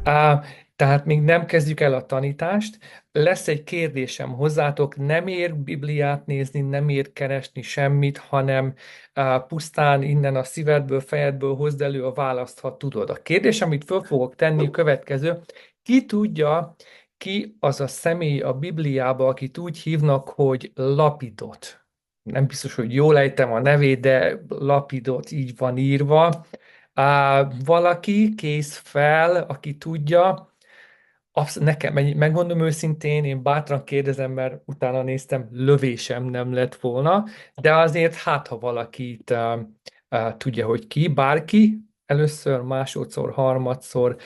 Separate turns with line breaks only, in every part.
Á, tehát még nem kezdjük el a tanítást. Lesz egy kérdésem hozzátok, nem ér Bibliát nézni, nem ér keresni semmit, hanem pusztán innen a szívedből, fejedből hozd elő a választ, ha tudod. A kérdés, amit föl fogok tenni, a következő. Ki tudja, ki az a személy a Bibliába, akit úgy hívnak, hogy Lapidot? Nem biztos, hogy jól ejtem a nevét, de Lapidot így van írva. Valaki kész fel, aki tudja, nekem, megmondom őszintén, én bátran kérdezem, mert utána néztem, lövésem nem lett volna, de azért hát, ha valakit tudja, hogy ki, bárki, először, másodszor, harmadszor,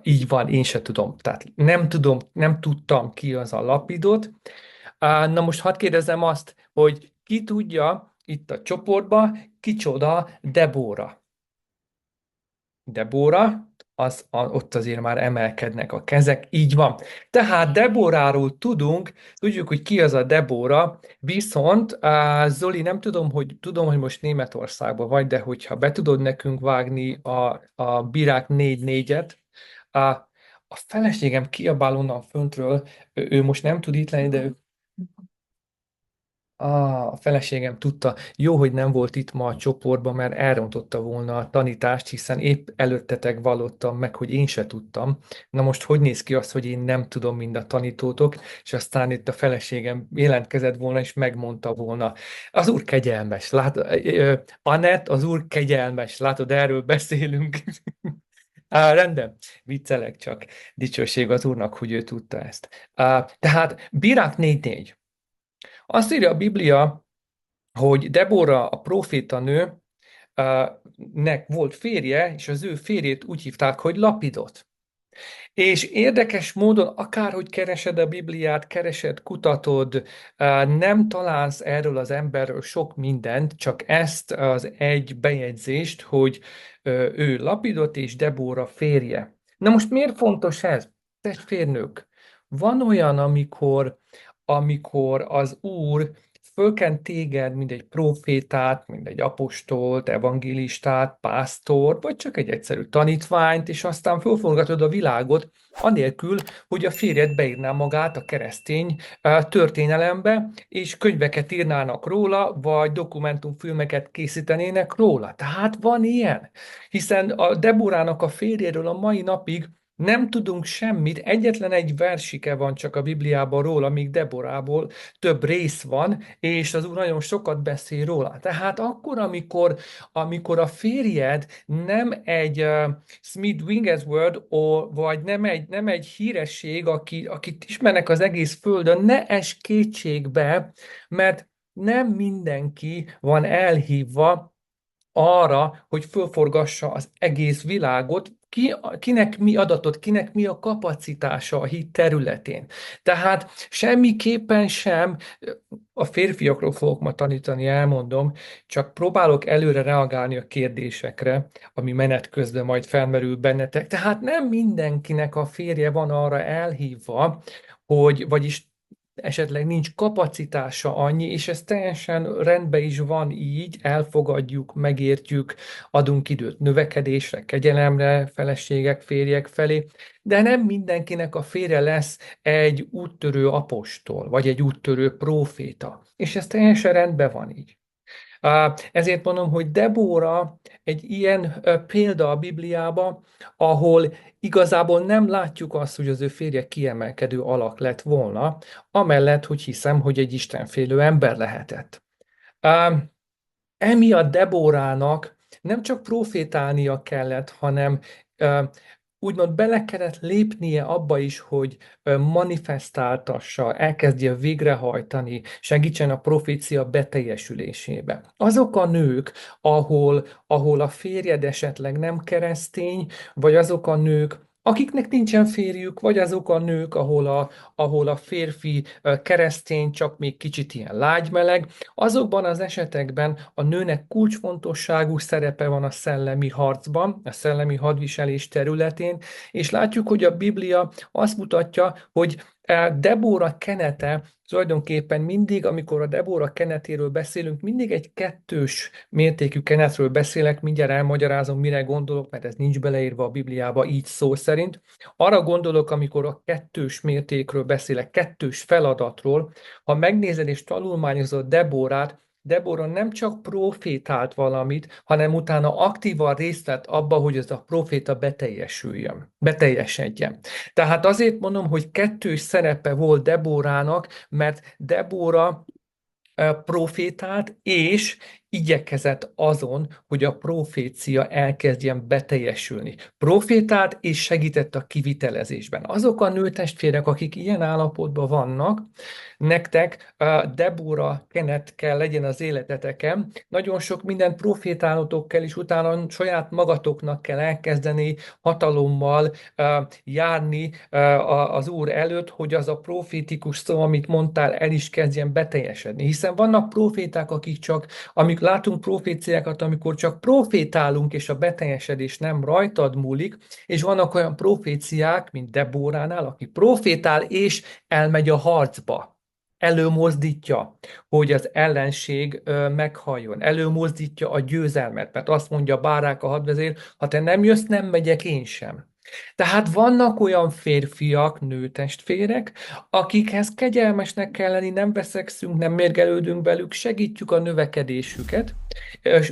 így van, én se tudom. Tehát nem tudom, nem tudtam ki az a Lapidot. Na most hadd kérdezem azt, hogy ki tudja itt a csoportba, kicsoda Debóra? Debóra, ott azért már emelkednek a kezek, így van. Tehát Debóráról tudjuk, hogy ki az a Debóra, viszont Zoli, nem tudom, hogy most Németországban vagy, de hogyha be tudod nekünk vágni a Bírák 4:4-et, a, a feleségem kiabál onnan föntről, ő most nem tud itt lenni, de ő a feleségem tudta, jó, hogy nem volt itt ma a csoportban, mert elrontotta volna a tanítást, hiszen épp előttetek vallottam meg, hogy én se tudtam. Na most hogy néz ki az, hogy én nem tudom mind a tanítótok, és aztán itt a feleségem jelentkezett volna, és megmondta volna. Az Úr kegyelmes, Anett, az Úr kegyelmes, látod, erről beszélünk. Rendben, viccelek csak. Dicsőség az Úrnak, hogy ő tudta ezt. Tehát Bírák 4:4. Azt írja a Biblia, hogy Debora, a profétanő, nek volt férje, és az ő férjét úgy hívták, hogy Lapidot. És érdekes módon, akárhogy keresed a Bibliát, keresed, kutatod, nem találsz erről az emberről sok mindent, csak ezt az egy bejegyzést, hogy ő Lapidot és Debóra férje. Na most miért fontos ez? Testvérnők, van olyan, amikor az Úr fölkent téged, mint egy prófétát, mint egy apostolt, evangélistát, pásztort, vagy csak egy egyszerű tanítványt, és aztán fölforgatod a világot, anélkül, hogy a férjed beírná magát a keresztény történelembe, és könyveket írnának róla, vagy dokumentumfilmeket készítenének róla. Tehát van ilyen. Hiszen a Deborának a férjéről a mai napig nem tudunk semmit, egyetlen egy versike van csak a Bibliában róla, míg Deborából több rész van, és az Úr nagyon sokat beszél róla. Tehát akkor, amikor a férjed nem egy Smith Wigglesworth, vagy nem egy híresség, akit ismernek az egész földön, ne es kétségbe, mert nem mindenki van elhívva arra, hogy fölforgassa az egész világot, kinek mi adatot, kinek mi a kapacitása a hit területén. Tehát semmiképpen sem, a férfiakról fogok ma tanítani, elmondom, csak próbálok előre reagálni a kérdésekre, ami menet közben majd felmerül bennetek. Tehát nem mindenkinek a férje van arra elhívva, vagyis esetleg nincs kapacitása annyi, és ez teljesen rendben is van így, elfogadjuk, megértjük, adunk időt növekedésre, kegyelemre, feleségek, férjek felé, de nem mindenkinek a férje lesz egy úttörő apostol, vagy egy úttörő próféta, és ez teljesen rendben van így. Ezért mondom, hogy Debóra egy ilyen példa a Bibliába, ahol igazából nem látjuk azt, hogy az ő férje kiemelkedő alak lett volna, amellett, hogy hiszem, hogy egy istenfélő ember lehetett. Emiatt Debórának nem csak profétálnia kellett, hanem úgymond bele kellett lépnie abba is, hogy manifestáltassa, elkezdje végrehajtani, segítsen a profécia beteljesülésébe. Azok a nők, ahol a férjed esetleg nem keresztény, vagy azok a nők, akiknek nincsen férjük, vagy azok a nők, ahol a férfi keresztény, csak még kicsit ilyen lágymeleg, azokban az esetekben a nőnek kulcsfontosságú szerepe van a szellemi harcban, a szellemi hadviselés területén, és látjuk, hogy a Biblia azt mutatja, hogy Debóra kenete tulajdonképpen mindig, amikor a Debóra kenetéről beszélünk, mindig egy kettős mértékű kenetről beszélek, mindjárt elmagyarázom, mire gondolok, mert ez nincs beleírva a Bibliába így szó szerint. Arra gondolok, amikor a kettős mértékről beszélek, kettős feladatról. Ha megnézed és tanulmányozod Debórát, Debora nem csak profétált valamit, hanem utána aktívan részt vett abba, hogy ez a proféta beteljesedjen. Tehát azért mondom, hogy kettős szerepe volt Debórának, mert Debóra profétált, és igyekezett azon, hogy a profécia elkezdjen beteljesülni. Profétált és segített a kivitelezésben. Azok a nőtestvérek, akik ilyen állapotban vannak, nektek Debóra kenet kell legyen az életeteken. Nagyon sok mindent profétálotok kell, és utána saját magatoknak kell elkezdeni hatalommal járni az Úr előtt, hogy az a profétikus szó, amit mondtál, el is kezdjen beteljesedni. Hiszen vannak proféták, akik csak, amik látunk proféciákat, amikor csak profétálunk, és a beteljesedés nem rajtad múlik, és vannak olyan proféciák, mint Debóránál, aki profétál, és elmegy a harcba. Előmozdítja, hogy az ellenség meghalljon. Előmozdítja a győzelmet, mert azt mondja Bárák a hadvezér, ha te nem jössz, nem megyek én sem. Tehát vannak olyan férfiak, nőtestvérek, akikhez kegyelmesnek kell lenni, nem veszekszünk, nem mérgelődünk velük, segítjük a növekedésüket,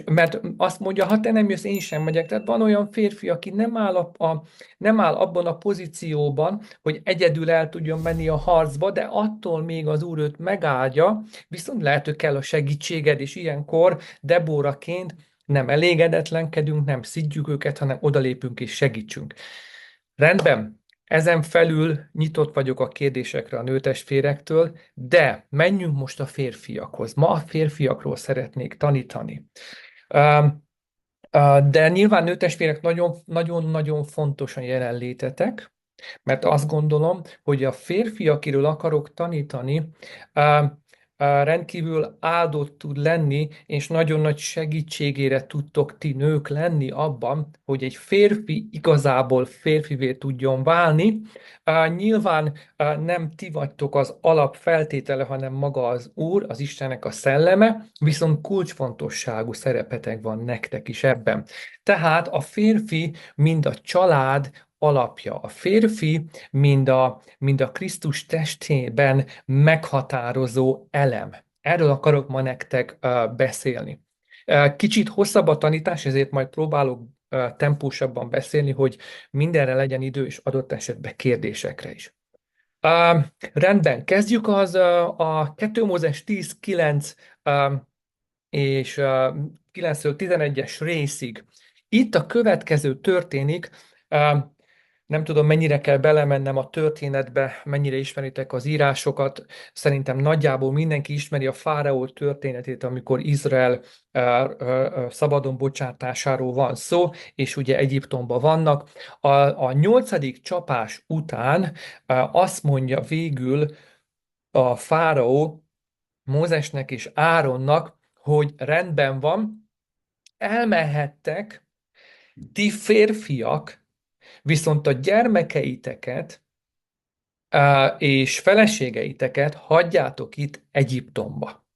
mert azt mondja, ha te nem jössz, én sem megyek. Tehát van olyan férfi, aki nem áll abban a pozícióban, hogy egyedül el tudjon menni a harcba, de attól még az Úr őt megáldja, viszont lehet, hogy kell a segítséged, és ilyenkor Debóraként nem elégedetlenkedünk, nem szidjuk őket, hanem odalépünk és segítsünk. Rendben, ezen felül nyitott vagyok a kérdésekre a nőtestvérektől, de menjünk most a férfiakhoz. Ma a férfiakról szeretnék tanítani. De nyilván nőtestvérek nagyon-nagyon fontos a jelenlétetek, mert azt gondolom, hogy a férfi, akiről akarok tanítani, rendkívül áldott tud lenni, és nagyon nagy segítségére tudtok ti nők lenni abban, hogy egy férfi igazából férfivé tudjon válni. Nyilván nem ti vagytok az alapfeltétele, hanem maga az Úr, az Istennek a szelleme, viszont kulcsfontosságú szerepetek van nektek is ebben. Tehát a férfi mind a család alapja. A férfi mind a Krisztus testében meghatározó elem. Erről akarok ma nektek beszélni. Kicsit hosszabb a tanítás, ezért majd próbálok tempósabban beszélni, hogy mindenre legyen idő, és adott esetben kérdésekre is. Rendben, kezdjük a 2 Mózes 10:9 és 9-től 11-es részig. Itt a következő történik, nem tudom, mennyire kell belemennem a történetbe, mennyire ismeritek az írásokat. Szerintem nagyjából mindenki ismeri a fáraó történetét, amikor Izrael szabadon bocsátásáról van szó, és ugye Egyiptomban vannak. A 8. csapás után azt mondja végül a fáraó Mózesnek és Áronnak, hogy rendben van, elmehettek, ti férfiak, viszont a gyermekeiteket és feleségeiteket hagyjátok itt Egyiptomba.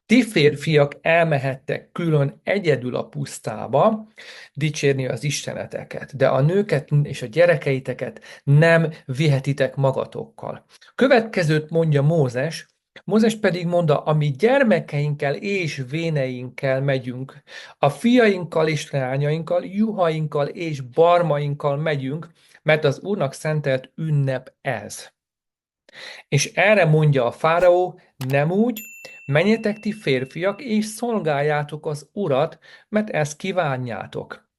Ti férfiak elmehettek külön egyedül a pusztába dicsérni az isteneteket, de a nőket és a gyerekeiteket nem vihetitek magatokkal. Következőt mondja Mózes, Mózes pedig mondta, a mi gyermekeinkkel és véneinkkel megyünk, a fiainkkal és leányainkkal, juhainkkal és barmainkkal megyünk, mert az Úrnak szentelt ünnep ez. És erre mondja a fáraó, nem úgy, menjetek ti férfiak, és szolgáljátok az Urat, mert ezt kívánjátok.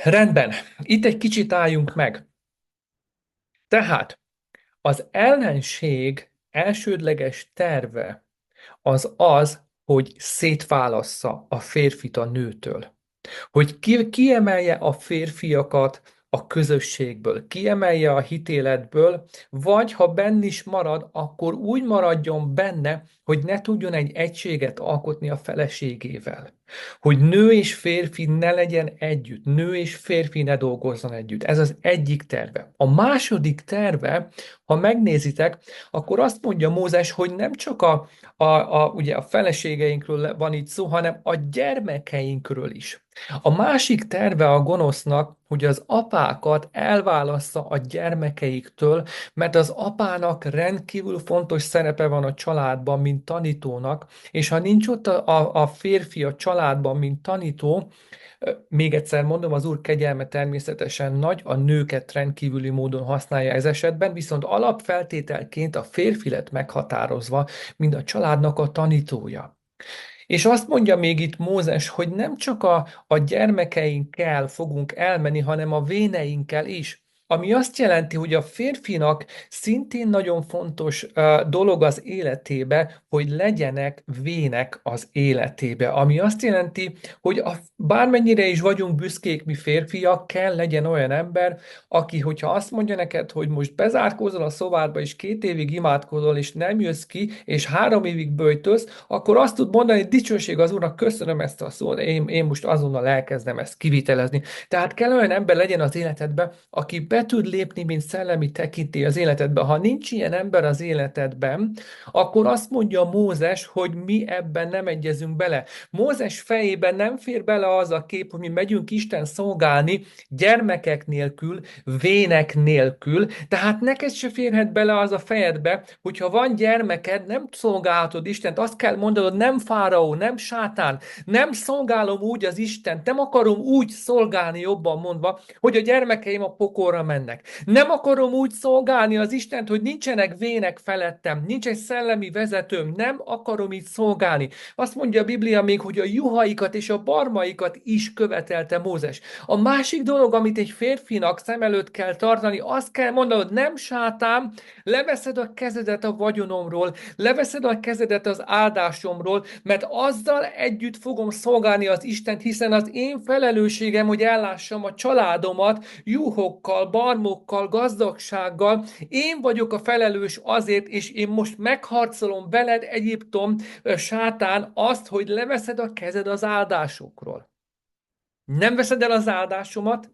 Rendben, itt egy kicsit álljunk meg. Tehát az ellenség elsődleges terve az, hogy szétválassza a férfit a nőtől. Hogy kiemelje a férfiakat a közösségből, kiemelje a hitéletből, vagy ha benn is marad, akkor úgy maradjon benne, hogy ne tudjon egy egységet alkotni a feleségével. hogy nő és férfi ne legyen együtt, nő és férfi ne dolgozzon együtt. Ez az egyik terve. A második terve, ha megnézitek, akkor azt mondja Mózes, hogy nem csak ugye a feleségeinkről van itt szó, hanem a gyermekeinkről is. A másik terve a gonosznak, hogy az apákat elválassza a gyermekeiktől, mert az apának rendkívül fontos szerepe van a családban, mint tanítónak, és ha nincs ott a férfi a családban, mint tanító, még egyszer mondom, az Úr kegyelme természetesen nagy, a nőket rendkívüli módon használja ez esetben, viszont alapfeltételként a férfi lett meghatározva, mint a családnak a tanítója. És azt mondja még itt Mózes, hogy nem csak a gyermekeinkkel fogunk elmenni, hanem a véneinkkel is. Ami azt jelenti, hogy a férfinak szintén nagyon fontos dolog az életébe, hogy legyenek vének az életébe. Ami azt jelenti, hogy bármennyire is vagyunk büszkék mi férfiak, kell legyen olyan ember, aki, hogyha azt mondja neked, hogy most bezárkózol a szobádba, és 2 évig imádkozol, és nem jössz ki, és 3 évig böjtölsz, akkor azt tud mondani, hogy dicsőség az Úrnak, köszönöm ezt a szót, én most azonnal elkezdem ezt kivitelezni. Tehát kell olyan ember legyen az életedben, aki be tud lépni, mint szellemi tekintély az életedben. Ha nincs ilyen ember az életedben, akkor azt mondja Mózes, hogy mi ebben nem egyezünk bele. Mózes fejében nem fér bele az a kép, hogy mi megyünk Isten szolgálni gyermekek nélkül, vének nélkül, tehát neked se férhet bele az a fejedbe, hogyha van gyermeked, nem szolgálhatod Istent, azt kell mondanod, nem fáraó, nem sátán, nem szolgálom úgy az Istent, nem akarom úgy szolgálni, jobban mondva, hogy a gyermekeim a pokolra mennek. Nem akarom úgy szolgálni az Istent, hogy nincsenek vének felettem, nincs egy szellemi vezetőm, nem akarom így szolgálni. Azt mondja a Biblia még, hogy a juhaikat és a barmaikat is követelte Mózes. A másik dolog, amit egy férfinak szem előtt kell tartani, azt kell mondanod, nem sátán, leveszed a kezedet a vagyonomról, leveszed a kezedet az áldásomról, mert azzal együtt fogom szolgálni az Istent, hiszen az én felelősségem, hogy ellássam a családomat juhokkal, barmokkal, gazdagsággal. Én vagyok a felelős azért, és én most megharcolom veled, Egyiptom, sátán, azt, hogy leveszed a kezed az áldásokról. Nem veszed el az áldásomat,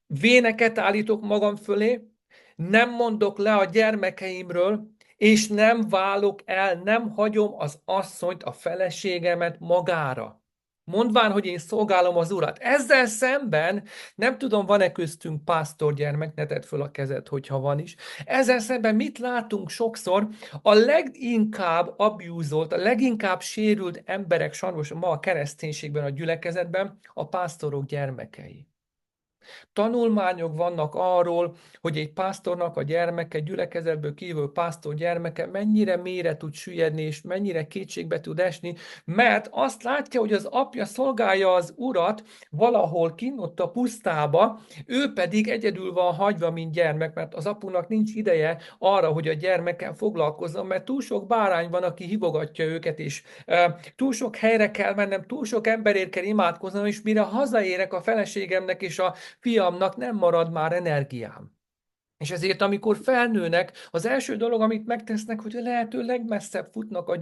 véneket állítok magam fölé, nem mondok le a gyermekeimről, és nem válok el, nem hagyom az asszonyt, a feleségemet magára. Mondván, hogy én szolgálom az Urat. Ezzel szemben, nem tudom, van-e köztünk pásztorgyermek, ne tedd föl a kezed, hogyha van is. Ezzel szemben mit látunk sokszor? A leginkább abúzolt, a leginkább sérült emberek sajnos ma a kereszténységben, a gyülekezetben a pásztorok gyermekei. Tanulmányok vannak arról, hogy egy pásztornak a gyermeke, gyülekezetből kívül pásztor gyermeke mennyire mélyre tud süllyedni, és mennyire kétségbe tud esni, mert azt látja, hogy az apja szolgálja az Urat valahol kint ott a pusztába, ő pedig egyedül van hagyva, mint gyermek, mert az apunak nincs ideje arra, hogy a gyermekkel foglalkozzon, mert túl sok bárány van, aki hívogatja őket, és túl sok helyre kell mennem, túl sok emberért kell imádkoznom, és mire hazaérek a feleségemnek és a fiamnak nem marad már energiám. És ezért, amikor felnőnek, az első dolog, amit megtesznek, hogy a lehető legmesszebb futnak a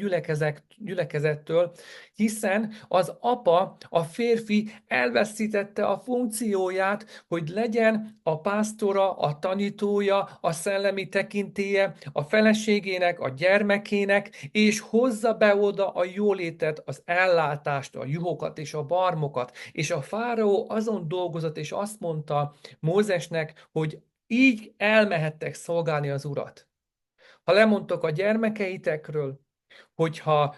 gyülekezettől, hiszen az apa, a férfi elveszítette a funkcióját, hogy legyen a pásztora, a tanítója, a szellemi tekintélye, a feleségének, a gyermekének, és hozza be oda a jólétet, az ellátást, a juhokat és a barmokat. És a fáraó azon dolgozott, és azt mondta Mózesnek, hogy így elmehettek szolgálni az Urat. Ha lemondtok a gyermekeitekről, hogyha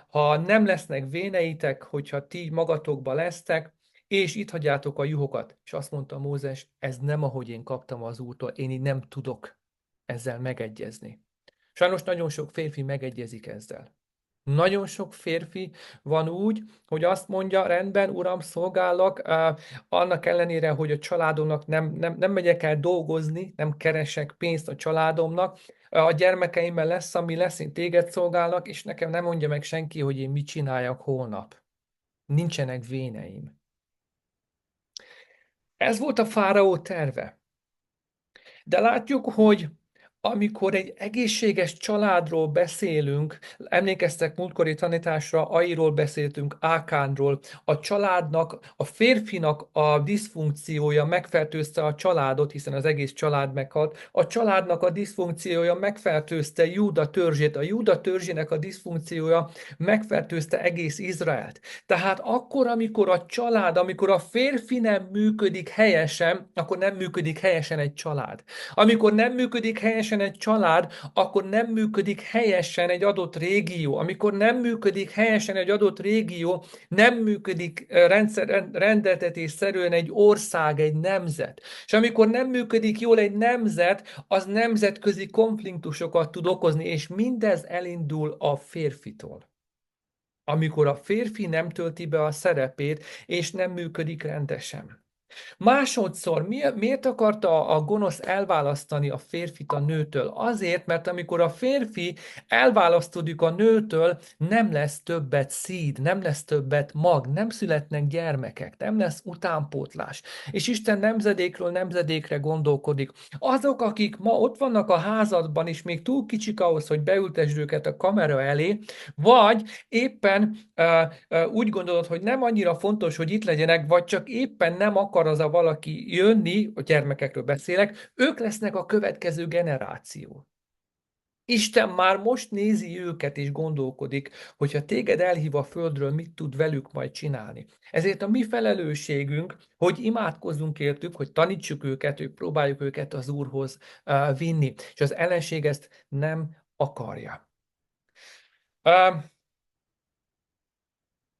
nem lesznek véneitek, hogyha ti magatokba lesztek, és itt hagyjátok a juhokat. És azt mondta Mózes, ez nem ahogy én kaptam az Úrtól, én így nem tudok ezzel megegyezni. Sajnos nagyon sok férfi megegyezik ezzel. Nagyon sok férfi van úgy, hogy azt mondja, rendben, uram, szolgállak, annak ellenére, hogy a családomnak nem megyek el dolgozni, nem keresek pénzt a családomnak, a gyermekeimmel lesz, ami lesz, én téged szolgálnak, és nekem nem mondja meg senki, hogy én mit csináljak holnap. Nincsenek véneim. Ez volt a fáraó terve. De látjuk, hogy amikor egy egészséges családról beszélünk, emlékeztek múltkori tanításra, Airól beszéltünk, Ákánról, a családnak, a férfinak a diszfunkciója megfertőzte a családot, hiszen az egész család meghalt, a családnak a diszfunkciója megfertőzte Júda törzsét, a Júda törzsének a diszfunkciója megfertőzte egész Izraelt. Tehát akkor, amikor a család, amikor a férfi nem működik helyesen, akkor nem működik helyesen egy család. Amikor nem működik helyesen egy család, akkor nem működik helyesen egy adott régió. Amikor nem működik helyesen egy adott régió, nem működik rendeltetésszerűen egy ország, egy nemzet. És amikor nem működik jól egy nemzet, az nemzetközi konfliktusokat tud okozni, és mindez elindul a férfitól. Amikor a férfi nem tölti be a szerepét, és nem működik rendesen. Másodszor, miért akarta a gonosz elválasztani a férfit a nőtől? Azért, mert amikor a férfi elválasztódik a nőtől, nem lesz többet szíd, nem lesz többet mag, nem születnek gyermekek, nem lesz utánpótlás. És Isten nemzedékről nemzedékre gondolkodik. Azok, akik ma ott vannak a házadban, és még túl kicsik ahhoz, hogy beültesd őket a kamera elé, vagy éppen úgy gondolod, hogy nem annyira fontos, hogy itt legyenek, vagy csak éppen nem akar az a valaki jönni, a gyermekekről beszélek, ők lesznek a következő generáció. Isten már most nézi őket és gondolkodik, hogyha téged elhív a földről, mit tud velük majd csinálni. Ezért a mi felelősségünk, hogy imádkozzunk értük, hogy tanítsuk őket, hogy próbáljuk őket az Úrhoz vinni. És az ellenség ezt nem akarja.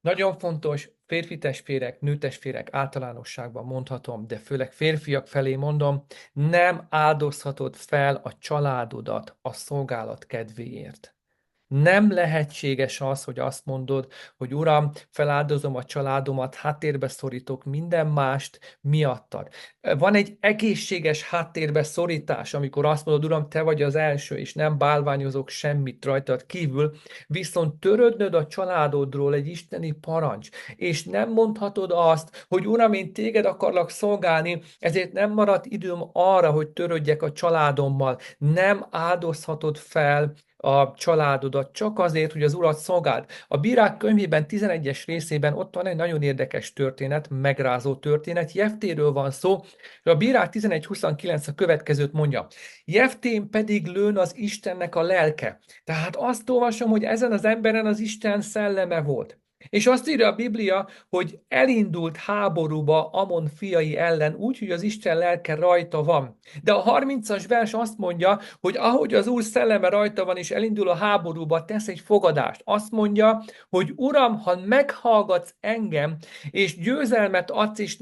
Nagyon fontos, férfi testvérek, nő testvérek általánosságban mondhatom, de főleg férfiak felé mondom, nem áldozhatod fel a családodat a szolgálat kedvéért. Nem lehetséges az, hogy azt mondod, hogy Uram, feláldozom a családomat, háttérbe szorítok minden mást miattad. Van egy egészséges háttérbe szorítás, amikor azt mondod, Uram, te vagy az első, és nem bálványozok semmit rajtad kívül, viszont törődnöd a családodról egy isteni parancs, és nem mondhatod azt, hogy Uram, én téged akarlak szolgálni, ezért nem maradt időm arra, hogy törődjek a családommal. Nem áldozhatod fel a családodat csak azért, hogy az Urat szolgáld. A Bírák könyvében 11-es részében ott van egy nagyon érdekes történet, megrázó történet. Jeftéről van szó, és a Bírák 11:29 a következőt mondja. Jeftén pedig lőn az Istennek a lelke. Tehát azt olvasom, hogy ezen az emberen az Isten szelleme volt. És azt írja a Biblia, hogy elindult háborúba Amon fiai ellen úgy, hogy az Isten lelke rajta van. De a 30-as vers azt mondja, hogy ahogy az Úr szelleme rajta van és elindul a háborúba, tesz egy fogadást. Azt mondja, hogy Uram, ha meghallgatsz engem, és győzelmet adsz, és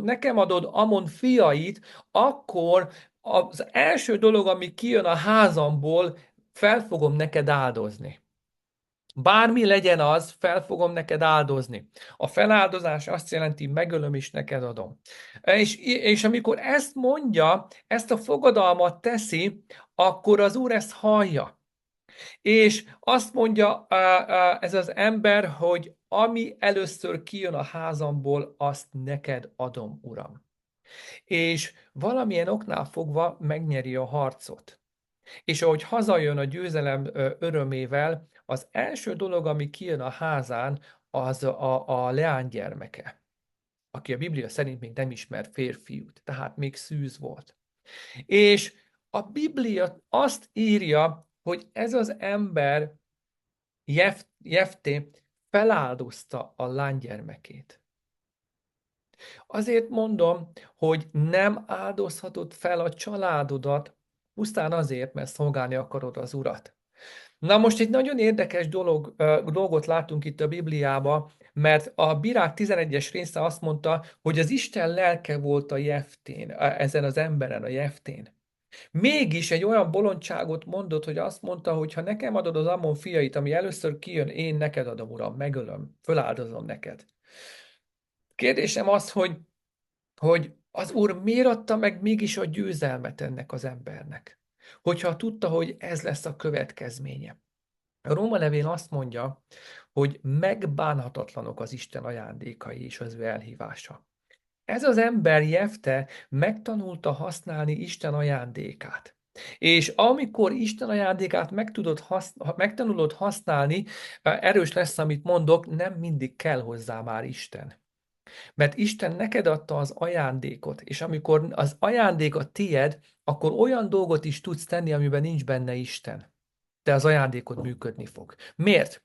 nekem adod Amon fiait, akkor az első dolog, ami kijön a házamból, fel fogom neked áldozni. Bármi legyen az, fel fogom neked áldozni. A feláldozás azt jelenti, megölöm és neked adom. És amikor ezt mondja, ezt a fogadalmat teszi, akkor az Úr ezt hallja. És azt mondja ez az ember, hogy ami először kijön a házamból, azt neked adom, Uram. És valamilyen oknál fogva megnyeri a harcot. És ahogy hazajön a győzelem örömével, az első dolog, ami kijön a házán, az a leánygyermeke, aki a Biblia szerint még nem ismer férfiút, tehát még szűz volt. És a Biblia azt írja, hogy ez az ember, Jefté, feláldozta a lánygyermekét. Azért mondom, hogy nem áldozhatod fel a családodat, pusztán azért, mert szolgálni akarod az Urat. Na most egy nagyon érdekes dolgot látunk itt a Bibliában, mert a Bírák 11-es része azt mondta, hogy az Isten lelke volt a Jeftén, ezen az emberen, a Jeftén. Mégis egy olyan bolondságot mondott, hogy azt mondta, hogy ha nekem adod az Ammon fiait, ami először kijön, én neked adom, Uram, megölöm, föláldozom neked. Kérdésem az, hogy az Úr miért adta meg mégis a győzelmet ennek az embernek? Hogyha tudta, hogy ez lesz a következménye. A Róma levél azt mondja, hogy megbánhatatlanok az Isten ajándékai és az ő elhívása. Ez az ember, Jefte, megtanulta használni Isten ajándékát. És amikor Isten ajándékát megtanulod használni, erős lesz, amit mondok, nem mindig kell hozzá már Isten. Mert Isten neked adta az ajándékot, és amikor az ajándék a tied, akkor olyan dolgot is tudsz tenni, amiben nincs benne Isten. De az ajándékod működni fog. Miért?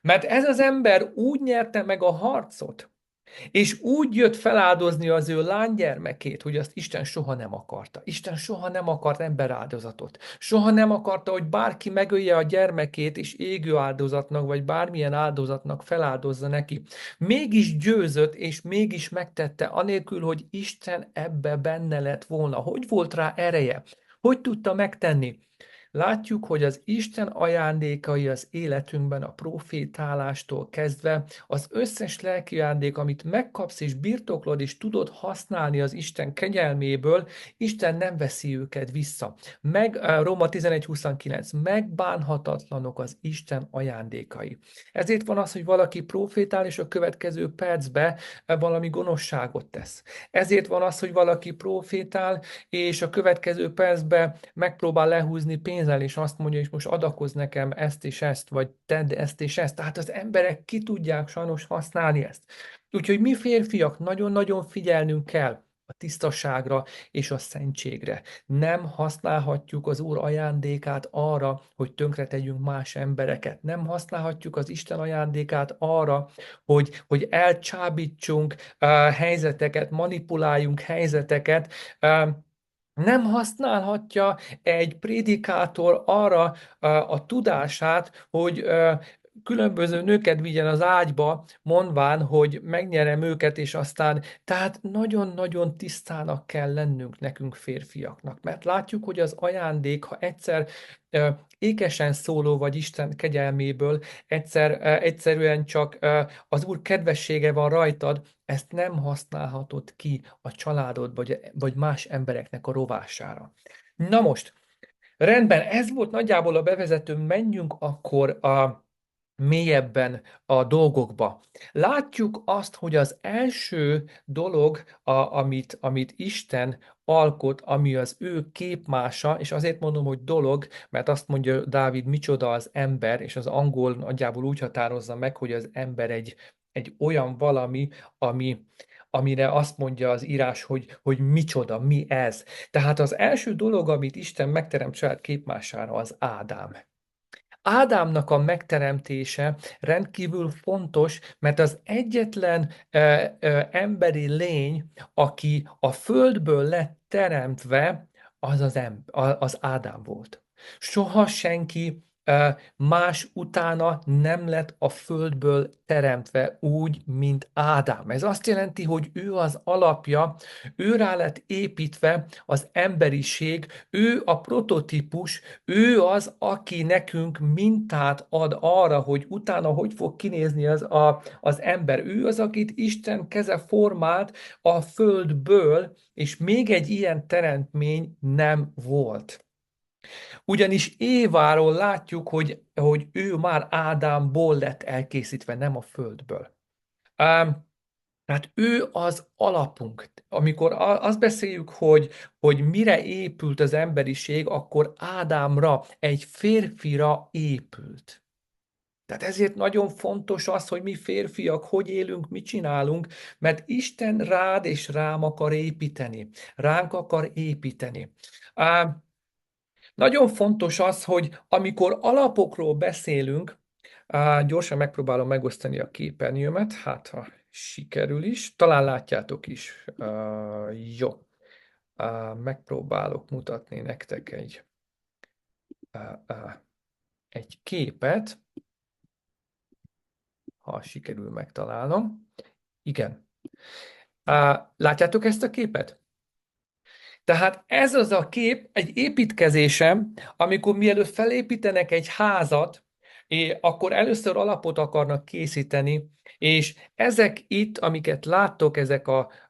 Mert ez az ember úgy nyerte meg a harcot, és úgy jött feláldozni az ő lánygyermekét, hogy azt Isten soha nem akarta. Isten soha nem akart emberáldozatot. Soha nem akarta, hogy bárki megölje a gyermekét, és égő áldozatnak, vagy bármilyen áldozatnak feláldozza neki. Mégis győzött, és mégis megtette, anélkül, hogy Isten ebbe benne lett volna. Hogy volt rá ereje? Hogy tudta megtenni? Látjuk, hogy az Isten ajándékai az életünkben, a profétálástól kezdve, az összes lelki ajándék, amit megkapsz és birtoklod, és tudod használni az Isten kegyelméből, Isten nem veszi őket vissza. Róma 11:29, megbánhatatlanok az Isten ajándékai. Ezért van az, hogy valaki profétál, és a következő percben valami gonoszságot tesz. Ezért van az, hogy valaki profétál, és a következő percben megpróbál lehúzni pénzzel, és azt mondja, és most adakozz nekem ezt és ezt, vagy tedd ezt és ezt. Tehát az emberek ki tudják sajnos használni ezt. Úgyhogy mi férfiak nagyon-nagyon figyelnünk kell a tisztaságra és a szentségre. Nem használhatjuk az Úr ajándékát arra, hogy tönkretegyünk más embereket. Nem használhatjuk az Isten ajándékát arra, hogy elcsábítsunk helyzeteket, manipuláljunk helyzeteket. Nem használhatja egy prédikátor arra a tudását, hogy különböző nőket vigyen az ágyba, mondván, hogy megnyerem őket, és aztán, tehát nagyon-nagyon tisztának kell lennünk nekünk férfiaknak, mert látjuk, hogy az ajándék, ha egyszer ékesen szóló vagy Isten kegyelméből, egyszerűen csak az Úr kedvessége van rajtad, ezt nem használhatod ki a családod vagy más embereknek a rovására. Na most, rendben, ez volt nagyjából a bevezető, menjünk akkor mélyebben a dolgokba. Látjuk azt, hogy az első dolog, amit Isten alkot, ami az ő képmása, és azért mondom, hogy dolog, mert azt mondja Dávid, micsoda az ember, és az angol nagyjából úgy határozza meg, hogy az ember egy olyan valami, amire azt mondja az írás, hogy micsoda, mi ez. Tehát az első dolog, amit Isten megteremt saját képmására, az Ádám. Ádámnak a megteremtése rendkívül fontos, mert az egyetlen emberi lény, aki a földből lett teremtve, az Ádám volt. Soha senki más utána nem lett a földből teremtve úgy, mint Ádám. Ez azt jelenti, hogy ő az alapja, ő rá lett építve az emberiség, ő a prototípus, ő az, aki nekünk mintát ad arra, hogy utána hogy fog kinézni az ember. Ő az, akit Isten keze formált a földből, és még egy ilyen teremtmény nem volt. Ugyanis Éváról látjuk, hogy ő már Ádámból lett elkészítve, nem a földből. Tehát ő az alapunk. Amikor azt beszéljük, hogy mire épült az emberiség, akkor Ádámra, egy férfira épült. Tehát ezért nagyon fontos az, hogy mi férfiak hogy élünk, mit csinálunk, mert Isten rád és rám akar építeni. Ránk akar építeni. Nagyon fontos az, hogy amikor alapokról beszélünk, gyorsan megpróbálom megosztani a képernyőmet, hát ha sikerül is, talán látjátok is. Jó. Megpróbálok mutatni nektek egy képet, ha sikerül megtalálnom. Igen. Látjátok ezt a képet? Tehát ez az a kép egy építkezésem, amikor mielőtt felépítenek egy házat, akkor először alapot akarnak készíteni, és ezek itt, amiket láttok,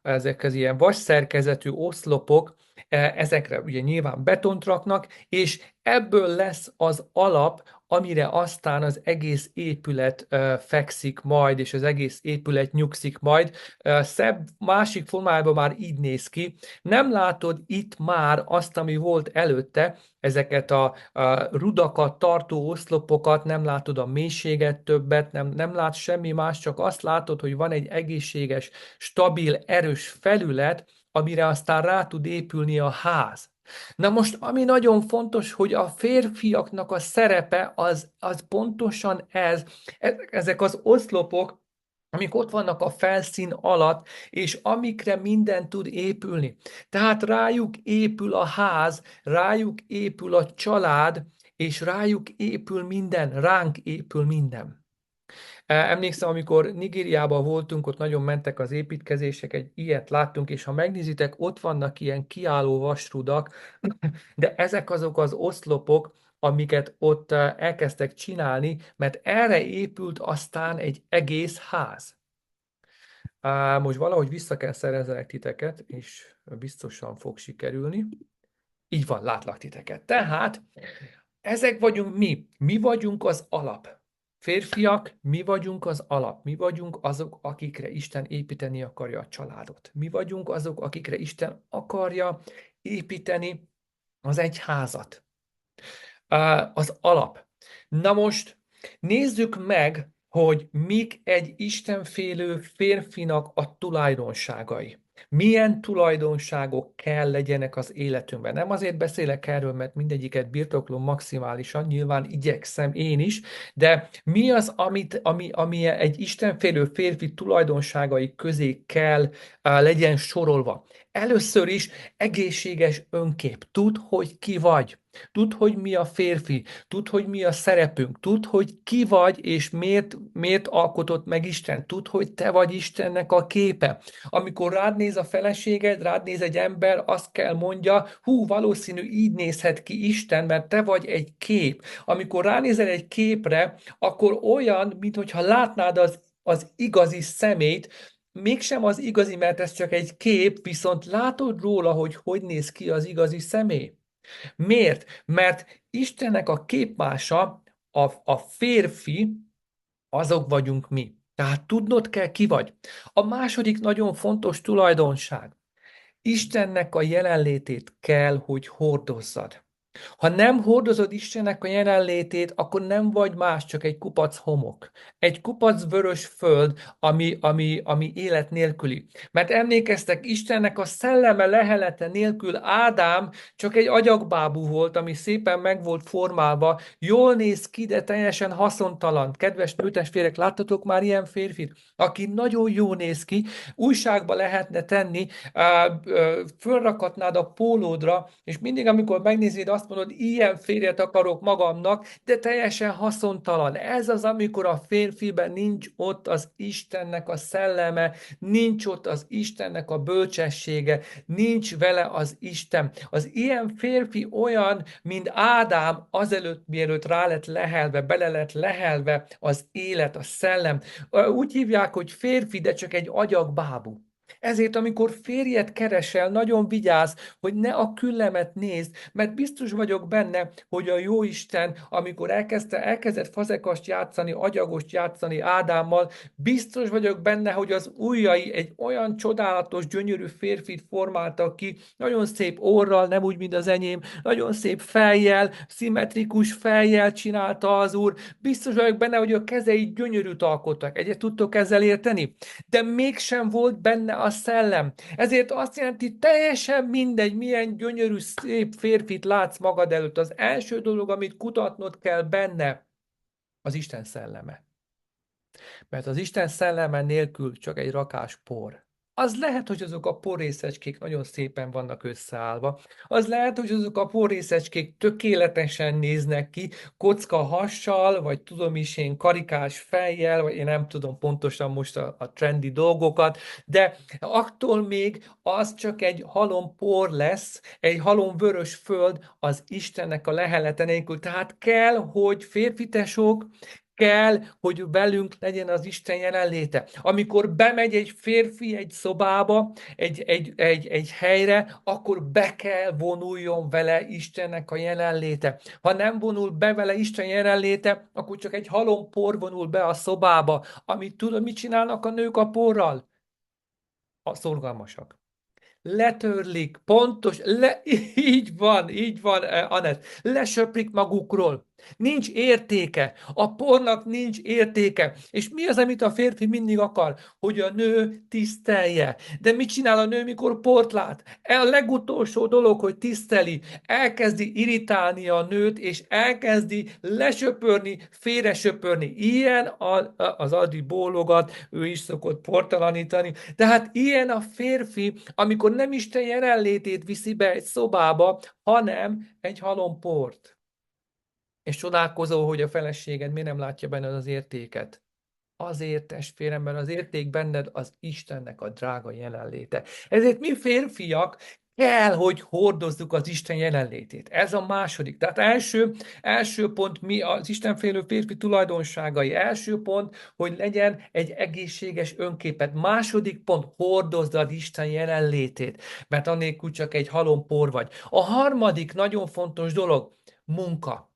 ezek az ilyen vasszerkezetű oszlopok, ezekre ugye nyilván betont raknak, és ebből lesz az alap, amire aztán az egész épület fekszik majd, és az egész épület nyugszik majd. Szebb, másik formájában már így néz ki. Nem látod itt már azt, ami volt előtte, ezeket a rudakat tartó oszlopokat, nem látod a mélységet többet, nem látsz semmi más, csak azt látod, hogy van egy egészséges, stabil, erős felület, amire aztán rá tud épülni a ház. Na most, ami nagyon fontos, hogy a férfiaknak a szerepe az pontosan ez, ezek az oszlopok, amik ott vannak a felszín alatt, és amikre minden tud épülni. Tehát rájuk épül a ház, rájuk épül a család, és rájuk épül minden, ránk épül minden. Emlékszem, amikor Nigériában voltunk, ott nagyon mentek az építkezések, egy ilyet láttunk, és ha megnézitek, ott vannak ilyen kiálló vasrudak, de ezek azok az oszlopok, amiket ott elkezdtek csinálni, mert erre épült aztán egy egész ház. Most valahogy vissza kell szerezelek titeket, és biztosan fog sikerülni. Így van, látlak titeket. Tehát ezek vagyunk mi. Mi vagyunk az alap. Férfiak, mi vagyunk az alap. Mi vagyunk azok, akikre Isten építeni akarja a családot. Mi vagyunk azok, akikre Isten akarja építeni az egyházat. Az alap. Na most nézzük meg, hogy mik egy istenfélő férfinak a tulajdonságai. Milyen tulajdonságok kell legyenek az életünkben. Nem azért beszélek erről, mert mindegyiket birtoklom maximálisan, nyilván igyekszem én is, de mi az, ami egy istenfélő férfi tulajdonságai közé kell legyen sorolva. Először is egészséges önkép. Tudd, hogy ki vagy. Tudd, hogy mi a férfi, tudd, hogy mi a szerepünk, tudd, hogy ki vagy, és miért alkotott meg Isten, tudd, hogy te vagy Istennek a képe. Amikor rád néz a feleséged, rád néz egy ember, azt kell mondja, hú, valószínű így nézhet ki Isten, mert te vagy egy kép. Amikor ránézel egy képre, akkor olyan, mintha látnád az igazi szemét, mégsem az igazi, mert ez csak egy kép, viszont látod róla, hogy néz ki az igazi személy. Miért? Mert Istennek a képmása, a férfi, azok vagyunk mi. Tehát tudnod kell, ki vagy. A második nagyon fontos tulajdonság. Istennek a jelenlétét kell, hogy hordozzad. Ha nem hordozod Istennek a jelenlétét, akkor nem vagy más, csak egy kupac homok. Egy kupac vörös föld, ami élet nélküli. Mert emlékeztek, Istennek a szelleme lehelete nélkül Ádám csak egy agyagbábú volt, ami szépen meg volt formálva, jól néz ki, de teljesen haszontalan. Kedves nőtestvérek, láttatok már ilyen férfit, aki nagyon jól néz ki, újságba lehetne tenni, fölrakhatnád a pólódra, és mindig, amikor megnézed, azt mondod, ilyen férjet akarok magamnak, de teljesen haszontalan. Ez az, amikor a férfiben nincs ott az Istennek a szelleme, nincs ott az Istennek a bölcsessége, nincs vele az Isten. Az ilyen férfi olyan, mint Ádám azelőtt, mielőtt rá lett lehelve, bele lett lehelve az élet, a szellem. Úgy hívják, hogy férfi, de csak egy agyag-bábú. Ezért, amikor férjet keresel, nagyon vigyázz, hogy ne a küllemet nézd, mert biztos vagyok benne, hogy a Jóisten, amikor elkezdett fazekast játszani, agyagost játszani Ádámmal, biztos vagyok benne, hogy az ujjai egy olyan csodálatos, gyönyörű férfit formáltak ki, nagyon szép orral, nem úgy, mint az enyém, nagyon szép fejjel, szimmetrikus fejjel csinálta az Úr. Biztos vagyok benne, hogy a kezei gyönyörűt alkottak. Egyet tudtok ezzel érteni? De mégsem volt benne a szellem. Ezért azt jelenti, teljesen mindegy, milyen gyönyörű, szép férfit látsz magad előtt. Az első dolog, amit kutatnod kell benne, az Isten szelleme. Mert az Isten szelleme nélkül csak egy rakás por. Az lehet, hogy azok a porrészecskék nagyon szépen vannak összeállva. Az lehet, hogy azok a porrészecskék tökéletesen néznek ki, kocka hassal, vagy tudom is én karikás fejjel, vagy én nem tudom pontosan most a trendi dolgokat, de attól még az csak egy halom por lesz, egy halom vörös föld az Istennek a lehelete nélkül. Tehát kell, hogy férfitesok, kell, hogy velünk legyen az Isten jelenléte. Amikor bemegy egy férfi egy szobába, egy helyre, akkor be kell vonuljon vele Istennek a jelenléte. Ha nem vonul be vele Isten jelenléte, akkor csak egy halom por vonul be a szobába. Amit tudod, mit csinálnak a nők a porral? A szorgalmasak. Letörlik, így van, Anett, lesöprik magukról. Nincs értéke. A pornak nincs értéke. És mi az, amit a férfi mindig akar? Hogy a nő tisztelje. De mit csinál a nő, mikor port lát? A legutolsó dolog, hogy tiszteli. Elkezdi irritálni a nőt, és elkezdi lesöpörni, félresöpörni. Ilyen az Adi bólogat, ő is szokott portalanítani. Tehát ilyen a férfi, amikor nem Isten jelenlétét viszi be egy szobába, hanem egy halomport. És csodálkozó, hogy a feleséged miért nem látja benned az értéket. Azért, testvérem, mert az érték benned az Istennek a drága jelenléte. Ezért mi férfiak kell, hogy hordozzuk az Isten jelenlétét. Ez a második. Tehát első pont, mi az Istenfélő férfi tulajdonságai. Első pont, hogy legyen egy egészséges önképet. Második pont, hordozd az Isten jelenlétét, mert annélkül csak egy halompor vagy. A harmadik nagyon fontos dolog, munka.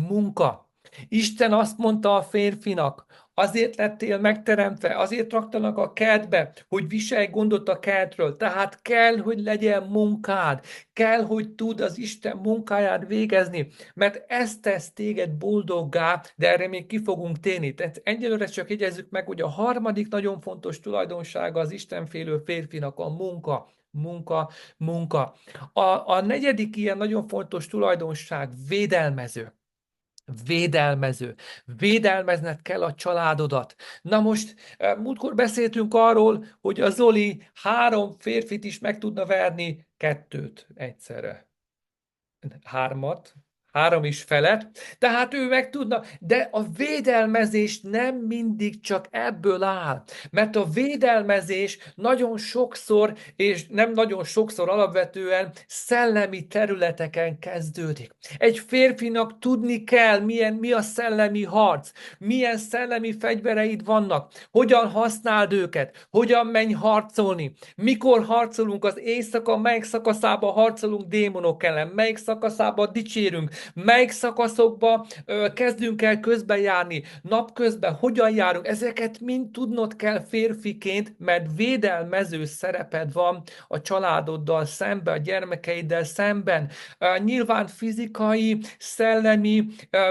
Munka. Isten azt mondta a férfinak, azért lettél megteremtve, azért raktanak a kertbe, hogy viselj gondot a kertről. Tehát kell, hogy legyen munkád. Kell, hogy tudd az Isten munkáját végezni, mert ez tesz téged boldoggá, de erre még ki fogunk térni. Tehát egyelőre csak jegyezzük meg, hogy a harmadik nagyon fontos tulajdonsága az Istenfélő férfinak a munka. Munka. A negyedik ilyen nagyon fontos tulajdonság védelmező. Védelmező. Védelmezned kell a családodat. Na most, múltkor beszéltünk arról, hogy a Zoli 3 férfit is meg tudna verni, 2 egyszerre. 3, 3 is felett, tehát ő meg tudna, de a védelmezés nem mindig csak ebből áll, mert a védelmezés nagyon sokszor, és nem nagyon sokszor alapvetően szellemi területeken kezdődik. Egy férfinak tudni kell, mi a szellemi harc, milyen szellemi fegyvereid vannak, hogyan használd őket, hogyan menj harcolni, mikor harcolunk az éjszaka, melyik szakaszában harcolunk démonok ellen, melyik szakaszában dicsérünk, melyik szakaszokba kezdünk el közbenjárni, napközben hogyan járunk, ezeket mind tudnod kell férfiként, mert védelmező szereped van a családoddal szemben, a gyermekeiddel szemben. Nyilván fizikai, szellemi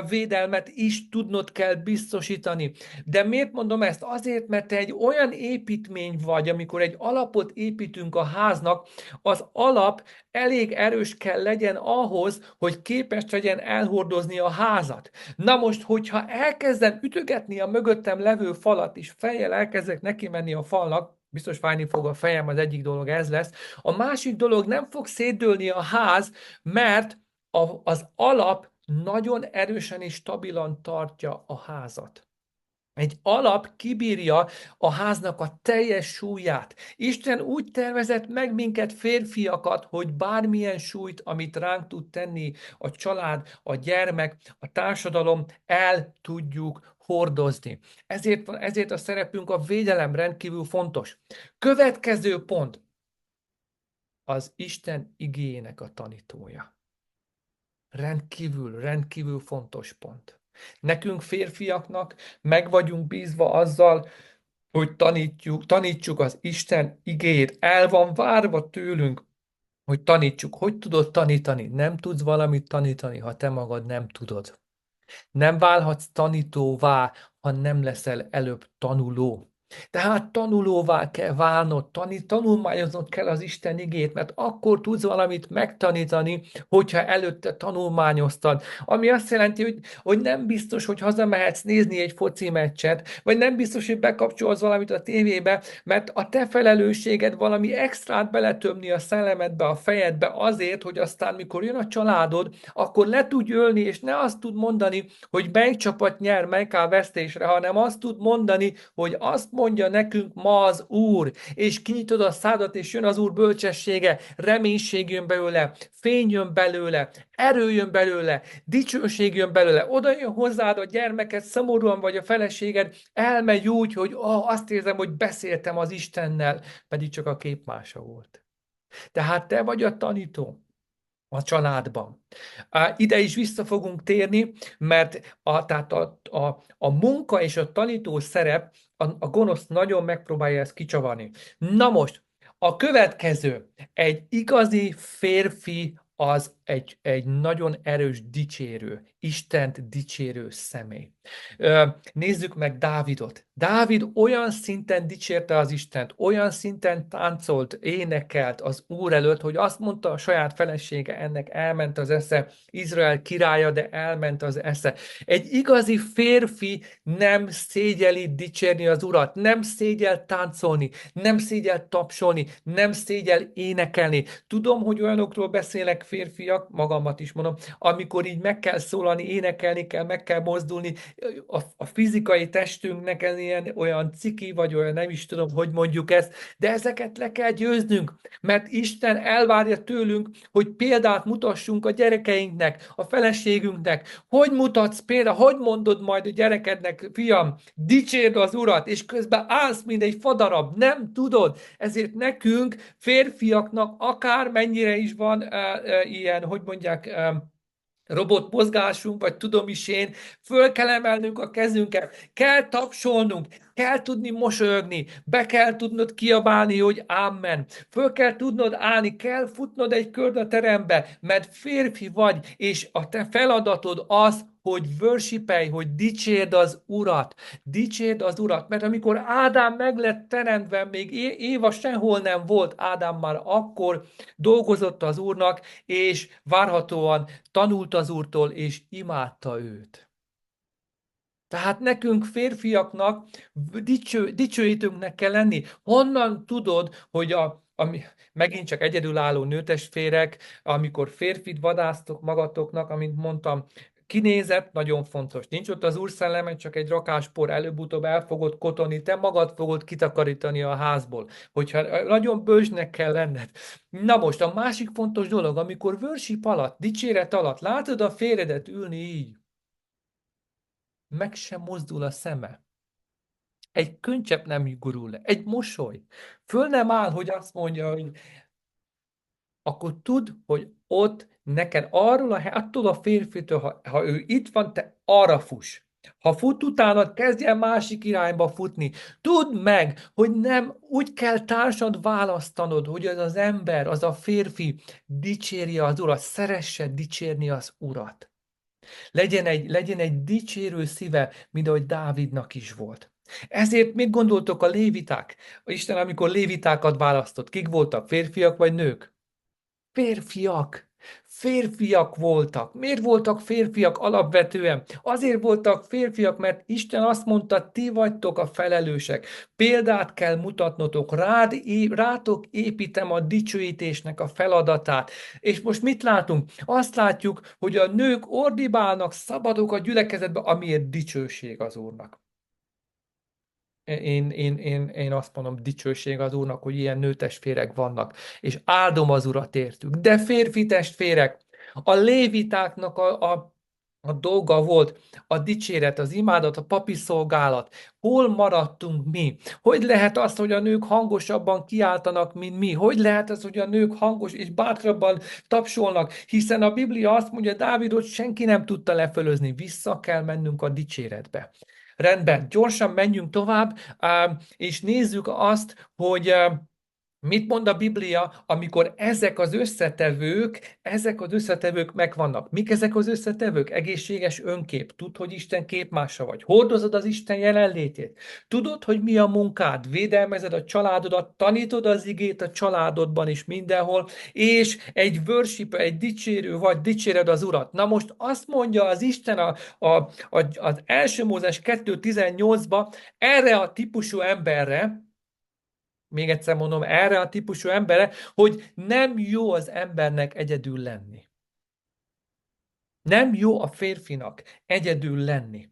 védelmet is tudnod kell biztosítani. De miért mondom ezt? Azért, mert te egy olyan építmény vagy, amikor egy alapot építünk a háznak, az alap elég erős kell legyen ahhoz, hogy képes legyen elhordozni a házat. Na most, hogyha elkezdem ütögetni a mögöttem levő falat, és fejjel elkezdek neki menni a falnak, biztos fájni fog a fejem, az egyik dolog ez lesz. A másik dolog, nem fog szétdőlni a ház, mert az alap nagyon erősen és stabilan tartja a házat. Egy alap kibírja a háznak a teljes súlyát. Isten úgy tervezett meg minket férfiakat, hogy bármilyen súlyt, amit ránk tud tenni a család, a gyermek, a társadalom, el tudjuk hordozni. Ezért a szerepünk a védelem rendkívül fontos. Következő pont az Isten igéjének a tanítója. Rendkívül fontos pont. Nekünk férfiaknak meg vagyunk bízva azzal, hogy tanítsuk az Isten igéjét. El van várva tőlünk, hogy tanítsuk. Hogy tudod tanítani? Nem tudsz valamit tanítani, ha te magad nem tudod. Nem válhatsz tanítóvá, ha nem leszel előbb tanuló. Tehát tanulóvá kell válnod, tanulmányoznod kell az Isten igét, mert akkor tudsz valamit megtanítani, hogyha előtte tanulmányoztad. Ami azt jelenti, hogy nem biztos, hogy hazamehetsz nézni egy foci meccset, vagy nem biztos, hogy bekapcsolsz valamit a tévébe, mert a te felelősséged valami extrát beletömni a szellemedbe, a fejedbe azért, hogy aztán, mikor jön a családod, akkor le tudj ülni, és ne azt tud mondani, hogy melyik csapat nyer, melyik áll vesztésre, hanem azt tud mondani, hogy azt mondja nekünk ma az Úr, és kinyitod a szádat, és jön az Úr bölcsessége, reménység jön belőle, fény jön belőle, erő jön belőle, dicsőség jön belőle, oda jön hozzád a gyermeked, szomorúan vagy a feleséged, elmegy úgy, hogy azt érzem, hogy beszéltem az Istennel, pedig csak a képmása volt. Tehát te vagy a tanító a családban. Ide is vissza fogunk térni, mert a munka és a tanító szerep a gonosz nagyon megpróbálja ezt kicsavarni. Na most, a következő, egy igazi férfi az egy nagyon erős dicsérő, Istent dicsérő személy. Nézzük meg Dávidot. Dávid olyan szinten dicsérte az Istent, olyan szinten táncolt, énekelt az Úr előtt, hogy azt mondta a saját felesége, ennek elment az esze, Izrael királya, de elment az esze. Egy igazi férfi nem szégyeli dicsérni az Urat, nem szégyel táncolni, nem szégyel tapsolni, nem szégyel énekelni. Tudom, hogy olyanokról beszélek férfiak, magamat is mondom, amikor így meg kell szólalni, énekelni kell, meg kell mozdulni, a fizikai testünknek ez ilyen, olyan ciki, vagy olyan nem is tudom, hogy mondjuk ezt, de ezeket le kell győznünk, mert Isten elvárja tőlünk, hogy példát mutassunk a gyerekeinknek, a feleségünknek. Hogy mutatsz példát, hogy mondod majd a gyerekednek, fiam, dicsérd az Urat, és közben állsz, mint egy fadarab, nem tudod. Ezért nekünk, férfiaknak, akár mennyire is van ilyen, hogy mondják, robotmozgásunk, vagy tudom is én, föl kell emelnünk a kezünket, kell tapsolnunk, kell tudni mosolyogni, be kell tudnod kiabálni, hogy ámen. Föl kell tudnod állni, kell futnod egy kört a terembe, mert férfi vagy, és a te feladatod az, hogy worshipelj, hogy dicsérd az Urat. Dicsérd az Urat, mert amikor Ádám meg lett teremtve, még Éva sehol nem volt, Ádám már akkor dolgozott az Úrnak, és várhatóan tanult az Úrtól, és imádta őt. Tehát nekünk férfiaknak dicsőítőnknek kell lenni. Honnan tudod, hogy megint csak egyedülálló nőtestvérek, amikor férfit vadásztok magatoknak, amint mondtam, kinézet, nagyon fontos. Nincs ott az Úr szelleme, csak egy rakás por, előbb-utóbb el fogod kotoni, te magad fogod kitakarítani a házból. Hogyha nagyon bölcsnek kell lenned. Na most, a másik fontos dolog, amikor worship alatt, dicséret alatt látod a férjedet ülni így, meg sem mozdul a szeme. Egy könycsepp nem gurul le, egy mosoly. Föl nem áll, hogy azt mondja, hogy akkor tudd, hogy ott neked arról attól a férfitől, ha ő itt van, te arra fuss. Ha fut utánad, kezdj el másik irányba futni. Tudd meg, hogy nem úgy kell társad választanod, hogy az az ember, az a férfi dicsérje az Urat, szeresse dicsérni az Urat. Legyen egy dicsérő szíve, mint ahogy Dávidnak is volt. Ezért mit gondoltok a léviták? Isten, amikor lévitákat választott, kik voltak, férfiak vagy nők? Férfiak. Férfiak voltak. Miért voltak férfiak alapvetően? Azért voltak férfiak, mert Isten azt mondta, ti vagytok a felelősek. Példát kell mutatnotok. Rátok építem a dicsőítésnek a feladatát. És most mit látunk? Azt látjuk, hogy a nők ordibálnak, szabadok a gyülekezetbe, amiért dicsőség az Úrnak. Én azt mondom, dicsőség az Úrnak, hogy ilyen nőtestvérek vannak, és áldom az Urat értük. De férfi testvérek, a lévitáknak a dolga volt a dicséret, az imádat, a papi szolgálat. Hol maradtunk mi? Hogy lehet az, hogy a nők hangosabban kiáltanak, mint mi? Hogy lehet az, hogy a nők hangos és bátrabban tapsolnak? Hiszen a Biblia azt mondja, Dávidot senki nem tudta lefölözni. Vissza kell mennünk a dicséretbe. Rendben, gyorsan menjünk tovább, és nézzük azt, hogy mit mond a Biblia, amikor ezek az összetevők megvannak. Mik ezek az összetevők? Egészséges önkép. Tudd, hogy Isten képmása vagy. Hordozod az Isten jelenlétét. Tudod, hogy mi a munkád. Védelmezed a családodat, tanítod az igét a családodban is mindenhol, és egy worship, egy dicsérő vagy, dicséred az Urat. Na most azt mondja az Isten az 1 Mózes 2.18-ba erre a típusú emberre, még egyszer mondom, erre a típusú emberre, hogy nem jó az embernek egyedül lenni. Nem jó a férfinak egyedül lenni.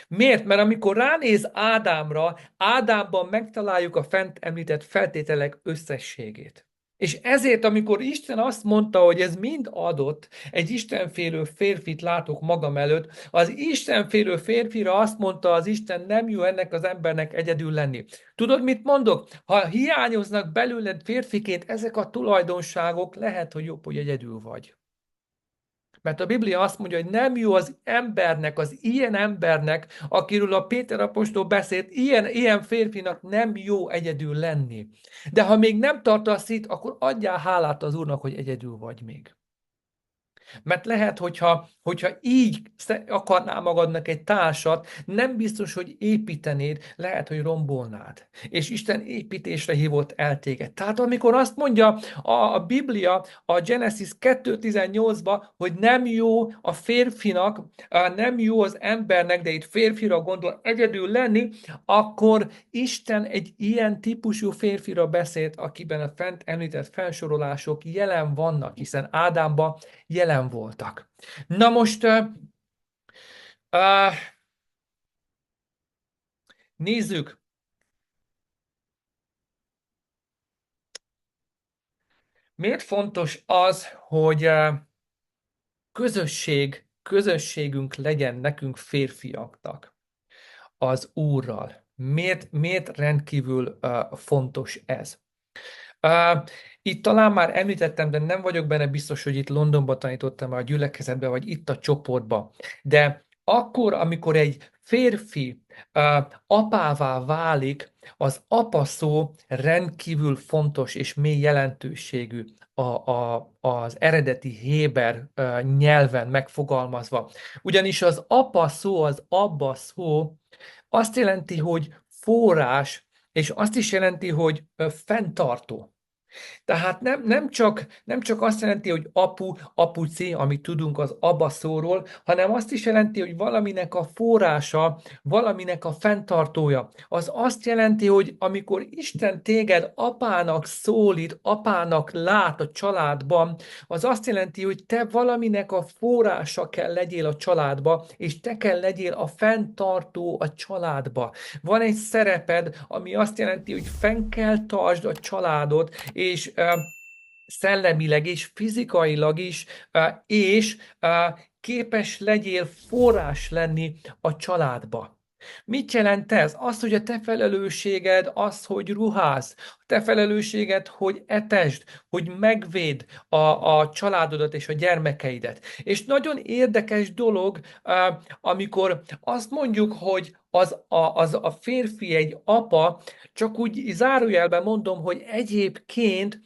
Miért? Mert amikor ránéz Ádámra, Ádámban megtaláljuk a fent említett feltételek összességét. És ezért, amikor Isten azt mondta, hogy ez mind adott, egy istenfélő férfit látok magam előtt, az istenfélő férfira azt mondta az Isten, nem jó ennek az embernek egyedül lenni. Tudod, mit mondok? Ha hiányoznak belőled férfiként ezek a tulajdonságok, lehet, hogy jobb, hogy egyedül vagy. Mert a Biblia azt mondja, hogy nem jó az embernek, az ilyen embernek, akiről a Péter apostol beszélt, ilyen férfinak nem jó egyedül lenni. De ha még nem tartasz itt, akkor adjál hálát az Úrnak, hogy egyedül vagy még. Mert lehet, hogyha így akarnál magadnak egy társat, nem biztos, hogy építenéd, lehet, hogy rombolnád. És Isten építésre hívott el téged. Tehát amikor azt mondja a Biblia a Genesis 2:18-ba, hogy nem jó a férfinak, nem jó az embernek, de itt férfira gondol egyedül lenni, akkor Isten egy ilyen típusú férfira beszélt, akiben a fent említett felsorolások jelen vannak, hiszen Ádámban jelen voltak. Na most uh, nézzük, miért fontos az, hogy közösségünk legyen nekünk férfiaknak az Úrral. Miért rendkívül fontos ez? Uh, Itt talán már említettem, de nem vagyok benne biztos, hogy itt Londonban tanítottam a gyülekezetben, vagy itt a csoportban. De akkor, amikor egy férfi apává válik, az apa szó rendkívül fontos és mély jelentőségű az eredeti héber nyelven megfogalmazva. Ugyanis az apa szó, az abba szó azt jelenti, hogy forrás, és azt is jelenti, hogy fenntartó. Tehát nem csak azt jelenti, hogy apu, apuci, amit tudunk az Abba szóról, hanem azt is jelenti, hogy valaminek a forrása, valaminek a fenntartója. Az azt jelenti, hogy amikor Isten téged apának szólít, apának lát a családban, az azt jelenti, hogy te valaminek a forrása kell legyél a családba, és te kell legyél a fenntartó a családba. Van egy szereped, ami azt jelenti, hogy fenn kell tartsd a családot, és szellemileg is, fizikailag is, és képes legyél forrás lenni a családba. Mit jelent ez? Az, hogy a te felelősséged az, hogy ruház, a te felelősséged, hogy etesd, hogy megvéd a családodat és a gyermekeidet. És nagyon érdekes dolog, amikor azt mondjuk, hogy az a férfi egy apa, csak úgy zárójelben mondom, hogy egyébként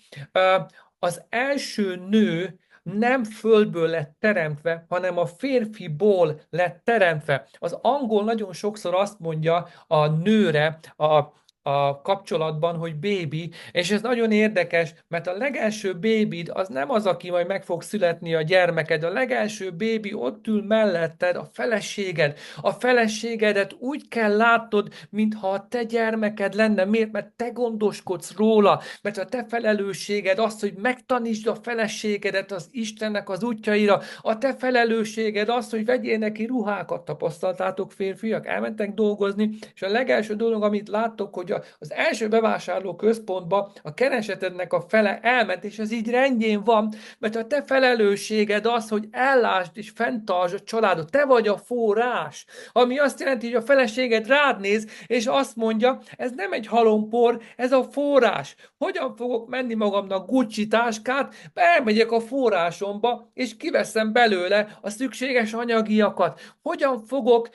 az első nő nem földből lett teremtve, hanem a férfiból lett teremtve. Az angol nagyon sokszor azt mondja a nőre, a kapcsolatban, hogy baby, és ez nagyon érdekes, mert a legelső bébid az nem az, aki majd meg fog születni a gyermeked, a legelső bébi ott ül melletted, a feleséged. A feleségedet úgy kell látnod, mintha a te gyermeked lenne. Miért? Mert te gondoskodsz róla, mert a te felelősséged az, hogy megtanítsd a feleségedet az Istennek az útjaira. A te felelősséged az, hogy vegyél neki ruhákat. Tapasztaltátok, férfiak? Elmentek dolgozni, és a legelső dolog, amit láttok, hogy az első bevásárló központba a keresetednek a fele elment, és ez így rendjén van, mert a te felelősséged az, hogy ellásd és fenntartsd a családot. Te vagy a forrás, ami azt jelenti, hogy a feleséged rád néz, és azt mondja, ez nem egy halompor, ez a forrás. Hogyan fogok menni magamnak Gucci táskát? Elmegyek a forrásomba, és kiveszem belőle a szükséges anyagiakat. Hogyan fogok,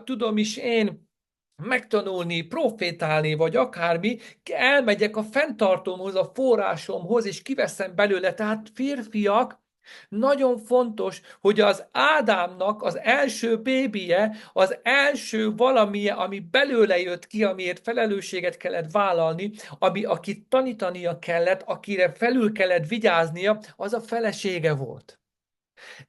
tudom is én, megtanulni, profétálni, vagy akármi, elmegyek a fenntartómhoz, a forrásomhoz, és kiveszem belőle. Tehát férfiak, nagyon fontos, hogy az Ádámnak az első bébije, az első valamije, ami belőle jött ki, amiért felelősséget kellett vállalni, akit tanítania kellett, akire felül kellett vigyáznia, az a felesége volt.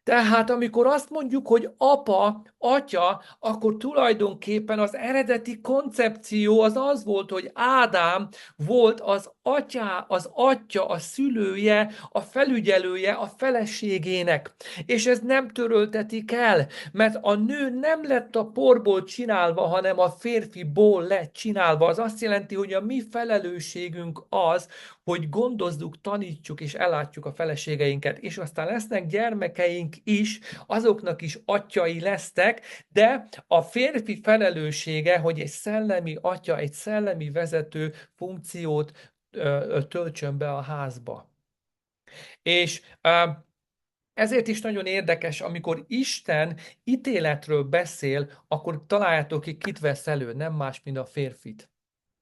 Tehát amikor azt mondjuk, hogy apa, atya, akkor tulajdonképpen az eredeti koncepció az az volt, hogy Ádám volt az atya, a szülője, a felügyelője a feleségének. És ez nem töröltetik el, mert a nő nem lett a porból csinálva, hanem a férfiból lett csinálva. Az azt jelenti, hogy a mi felelősségünk az, hogy gondozzuk, tanítsuk és ellátjuk a feleségeinket, és aztán lesznek gyermekeink is, azoknak is atyai lesznek, de a férfi felelőssége, hogy egy szellemi atya, egy szellemi vezető funkciót töltsön be a házba. És ezért is nagyon érdekes, amikor Isten ítéletről beszél, akkor találjátok ki, kit vesz elő, nem más, mint a férfit.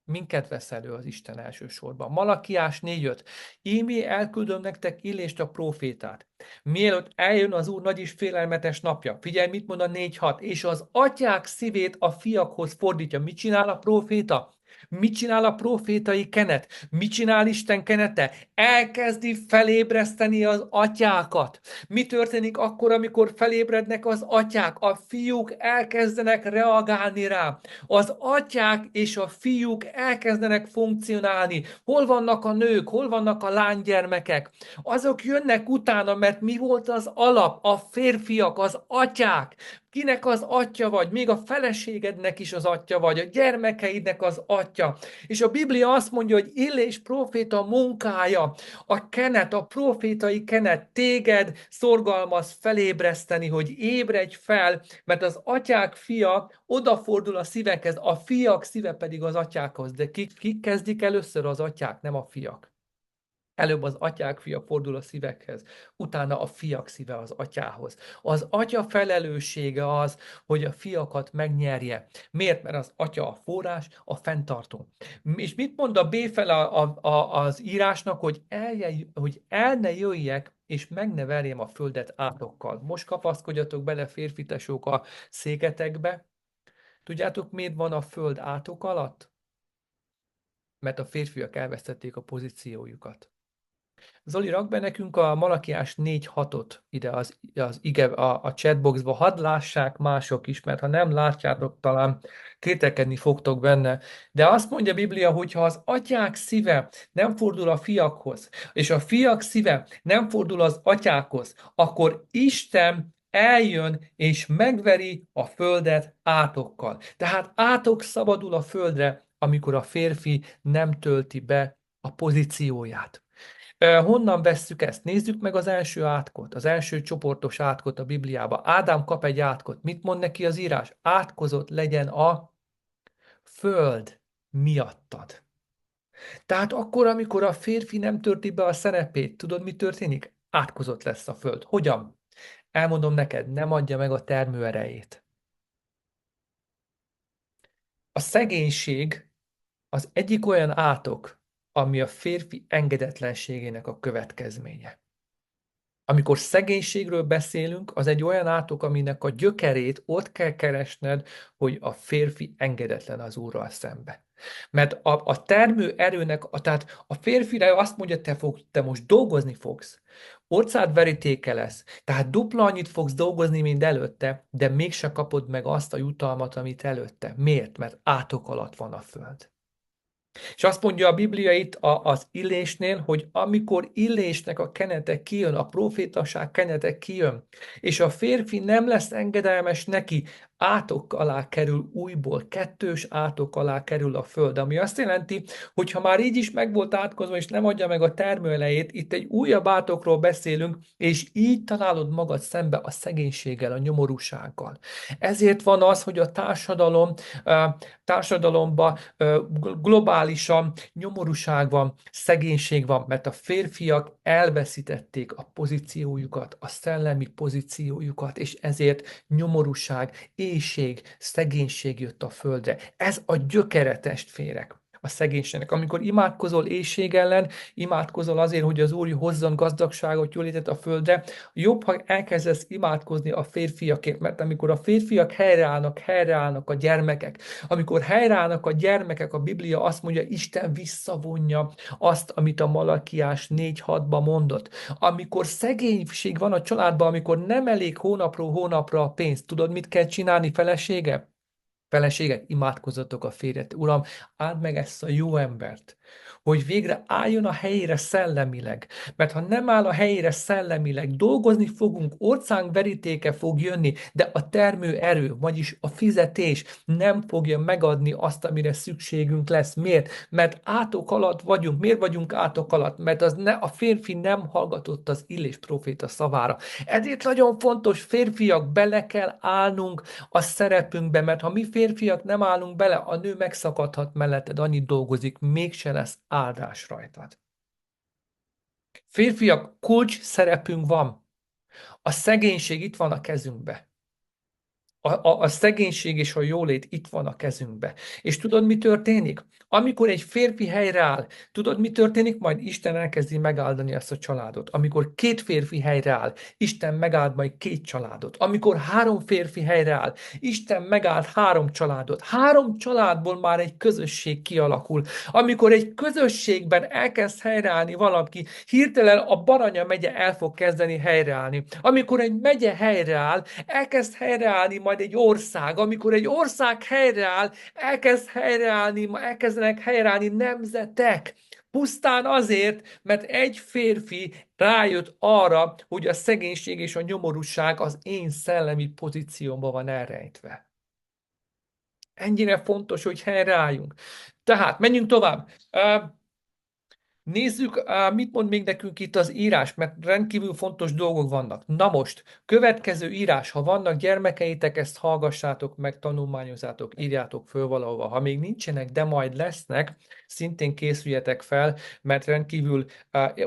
Minket vesz elő az Isten elsősorban. Malakiás 4:5. Ímé elküldöm nektek Illést a prófétát. Mielőtt eljön az Úr nagy és félelmetes napja. Figyelj, mit mond a 4:6. És az atyák szívét a fiakhoz fordítja. Mit csinál a próféta? Mit csinál a prófétai kenet? Mit csinál Isten kenete? Elkezdi felébreszteni az atyákat. Mi történik akkor, amikor felébrednek az atyák? A fiúk elkezdenek reagálni rá. Az atyák és a fiúk elkezdenek funkcionálni. Hol vannak a nők, hol vannak a lánygyermekek? Azok jönnek utána, mert mi volt az alap? A férfiak, az atyák. Kinek az atya vagy? Még a feleségednek is az atya vagy, a gyermekeidnek az atya. És a Biblia azt mondja, hogy Illés próféta munkája, a kenet, a prófétai kenet téged szorgalmaz felébreszteni, hogy ébredj fel, mert az atyák fia odafordul a szívekhez, a fiak szíve pedig az atyákhoz. De kik kezdik először? Az atyák, nem a fiak. Előbb az atyák fia fordul a szívekhez, utána a fiak szíve az atyához. Az atya felelőssége az, hogy a fiakat megnyerje. Miért? Mert az atya a forrás, a fenntartó. És mit mond a B fele az írásnak, hogy el ne jöjjek, és meg ne verjem a földet átokkal. Most kapaszkodjatok bele, férfi tesók, a széketekbe. Tudjátok, miért van a föld átok alatt? Mert a férfiak elvesztették a pozíciójukat. Zoli, rak be nekünk a Malakiás 4:6-ot ide a chatboxba, hadd lássák mások is, mert ha nem látjátok, talán kételkedni fogtok benne. De azt mondja a Biblia, hogy ha az atyák szíve nem fordul a fiakhoz, és a fiak szíve nem fordul az atyákhoz, akkor Isten eljön és megveri a földet átokkal. Tehát átok szabadul a földre, amikor a férfi nem tölti be a pozícióját. Honnan vesszük ezt? Nézzük meg az első átkot, az első csoportos átkot a Bibliába. Ádám kap egy átkot. Mit mond neki az írás? Átkozott legyen a föld miattad. Tehát akkor, amikor a férfi nem tölti be a szerepét, tudod, mi történik? Átkozott lesz a föld. Hogyan? Elmondom neked, nem adja meg a termőerejét. A szegénység az egyik olyan átok, ami a férfi engedetlenségének a következménye. Amikor szegénységről beszélünk, az egy olyan átok, aminek a gyökerét ott kell keresned, hogy a férfi engedetlen az Úrral szembe. Mert a termő erőnek, tehát a férfire azt mondja, te most dolgozni fogsz, orcád verítéke lesz, tehát dupla annyit fogsz dolgozni, mint előtte, de mégse kapod meg azt a jutalmat, amit előtte. Miért? Mert átok alatt van a föld. És azt mondja a Biblia itt az Illésnél, hogy amikor Illésnek a kenete kijön, a profétaság kenete kijön, és a férfi nem lesz engedelmes neki, átok alá kerül újból, kettős átok alá kerül a föld, ami azt jelenti, hogy ha már így is meg volt átkozva, és nem adja meg a termőelejét, itt egy újabb átokról beszélünk, és így találod magad szembe a szegénységgel, a nyomorúsággal. Ezért van az, hogy a társadalomban globálisan nyomorúság van, szegénység van, mert a férfiak elveszítették a pozíciójukat, a szellemi pozíciójukat, és ezért nyomorúság, éhség, szegénység jött a földre. Ez a gyökere, testvérek. a szegénységnek. Amikor imádkozol éhség ellen, imádkozol azért, hogy az Úr hozzon gazdagságot, jólétet a földre, jobb, ha elkezdesz imádkozni a férfiakért, mert amikor a férfiak helyreállnak a gyermekek. Amikor helyreállnak a gyermekek, a Biblia azt mondja, Isten visszavonja azt, amit a Malakiás 4:6-ban mondott. Amikor szegénység van a családban, amikor nem elég hónapról hónapra a pénz, tudod, mit kell csinálni, felesége? Feleségek, imádkozzatok a férjet. Uram, áld meg ezt a jó embert, hogy végre álljon a helyére szellemileg. Mert ha nem áll a helyére szellemileg, dolgozni fogunk, orcánk verítéke fog jönni, de a termőerő, vagyis a fizetés nem fogja megadni azt, amire szükségünk lesz. Miért? Mert átok alatt vagyunk. Miért vagyunk átok alatt? Mert a férfi nem hallgatott az Illés próféta szavára. Ezért nagyon fontos, férfiak, bele kell állnunk a szerepünkbe, mert ha mi férfiak nem állunk bele, a nő megszakadhat melletted, annyit dolgozik, mégse lesz áldás rajtad. Férfiak, kulcs szerepünk van. A szegénység itt van a kezünkbe. A szegénység és a jólét itt van a kezünkbe. És tudod, mi történik? Amikor egy férfi helyreáll, tudod, mi történik? Majd Isten elkezdi megáldani ezt a családot. Amikor két férfi helyreáll, Isten megáld majd két családot. Amikor három férfi helyreáll, Isten megáld három családot. Három családból már egy közösség kialakul. Amikor egy közösségben elkezd helyreállni valaki, hirtelen a Baranya megye el fog kezdeni helyreállni. Amikor egy megye helyreáll, elkezd helyreállni majd egy ország. Amikor egy ország helyreáll, elkezdenek helyreállni nemzetek. Pusztán azért, mert egy férfi rájött arra, hogy a szegénység és a nyomorúság az én szellemi pozíciómban van elrejtve. Ennyire fontos, hogy helyreálljunk. Tehát, menjünk tovább. Nézzük, mit mond még nekünk itt az írás, mert rendkívül fontos dolgok vannak. Na most, következő írás, ha vannak gyermekeitek, ezt hallgassátok meg, tanulmányozzátok, írjátok föl valahova. Ha még nincsenek, de majd lesznek, szintén készüljetek fel, mert rendkívül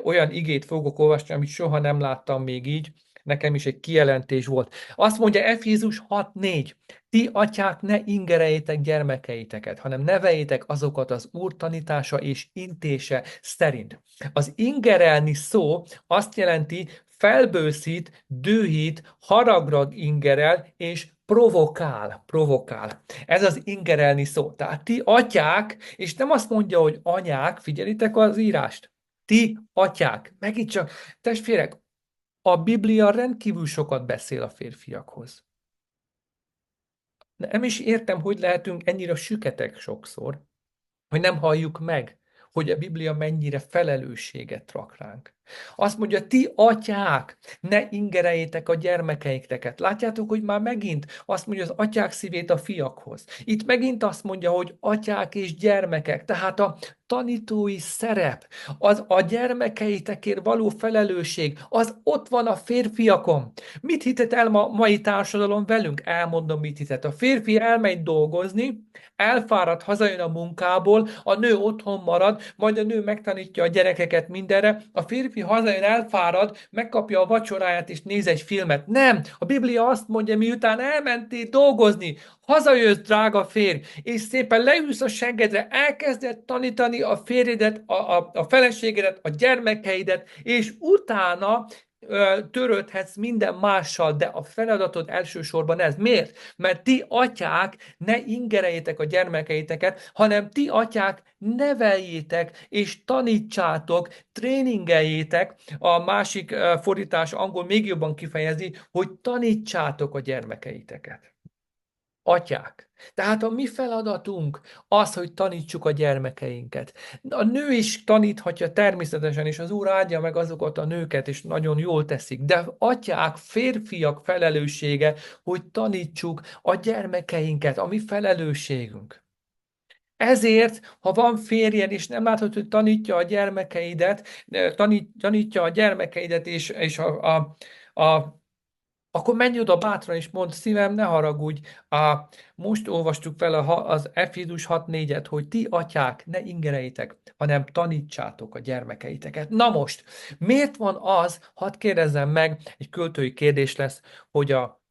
olyan igét fogok olvasni, amit soha nem láttam még így. Nekem is egy kijelentés volt. Azt mondja Efézus 6:4. Ti, atyák, ne ingerejétek gyermekeiteket, hanem neveljétek azokat az Úr tanítása és intése szerint. Az ingerelni szó azt jelenti, felbőszít, dühít, haragrag ingerel, és provokál. Ez az ingerelni szó. Tehát ti atyák, és nem azt mondja, hogy anyák, figyelitek az írást. Ti atyák. Megint csak, testvérek, a Biblia rendkívül sokat beszél a férfiakhoz. Nem is értem, hogy lehetünk ennyire süketek sokszor, hogy nem halljuk meg, hogy a Biblia mennyire felelősséget rak ránk. Azt mondja, ti atyák, ne ingerejétek a gyermekeiteket. Látjátok, hogy már megint azt mondja az atyák szívét a fiakhoz. Itt megint azt mondja, hogy atyák és gyermekek. Tehát a tanítói szerep, az a gyermekeitekért való felelősség, az ott van a férfiakon. Mit hitet el a mai társadalom velünk? Elmondom, mit hitet. A férfi elmegy dolgozni, elfárad, hazajön a munkából, a nő otthon marad, majd a nő megtanítja a gyerekeket mindenre, a férfi hazajön, elfárad, megkapja a vacsoráját és néz egy filmet. Nem! A Biblia azt mondja, miután elmentél dolgozni, hazajössz, drága férj, és szépen leülsz a seggedre, elkezded tanítani a férjedet, a feleségedet, a gyermekeidet, és utána törődhetsz minden mással, de a feladatod elsősorban ez. Miért? Mert ti atyák ne ingerejétek a gyermekeiteket, hanem ti atyák neveljétek és tanítsátok, tréningeljétek, a másik fordítás angol még jobban kifejezi, hogy tanítsátok a gyermekeiteket. Atyák. Tehát a mi feladatunk az, hogy tanítsuk a gyermekeinket. A nő is taníthatja természetesen, és az Úr áldja meg azokat a nőket, és nagyon jól teszik. De atyák, férfiak felelőssége, hogy tanítsuk a gyermekeinket, a mi felelősségünk. Ezért, ha van férjed, és nem látod, hogy tanítja a gyermekeidet, tanítja a gyermekeidet, és akkor menj oda bátran, és mondd, szívem, ne haragudj. Most olvastuk fel az Efézus 6:4-et, hogy ti atyák, ne ingerejétek, hanem tanítsátok a gyermekeiteket. Na most, miért van az, hadd kérdezzem meg, egy költői kérdés lesz, hogy a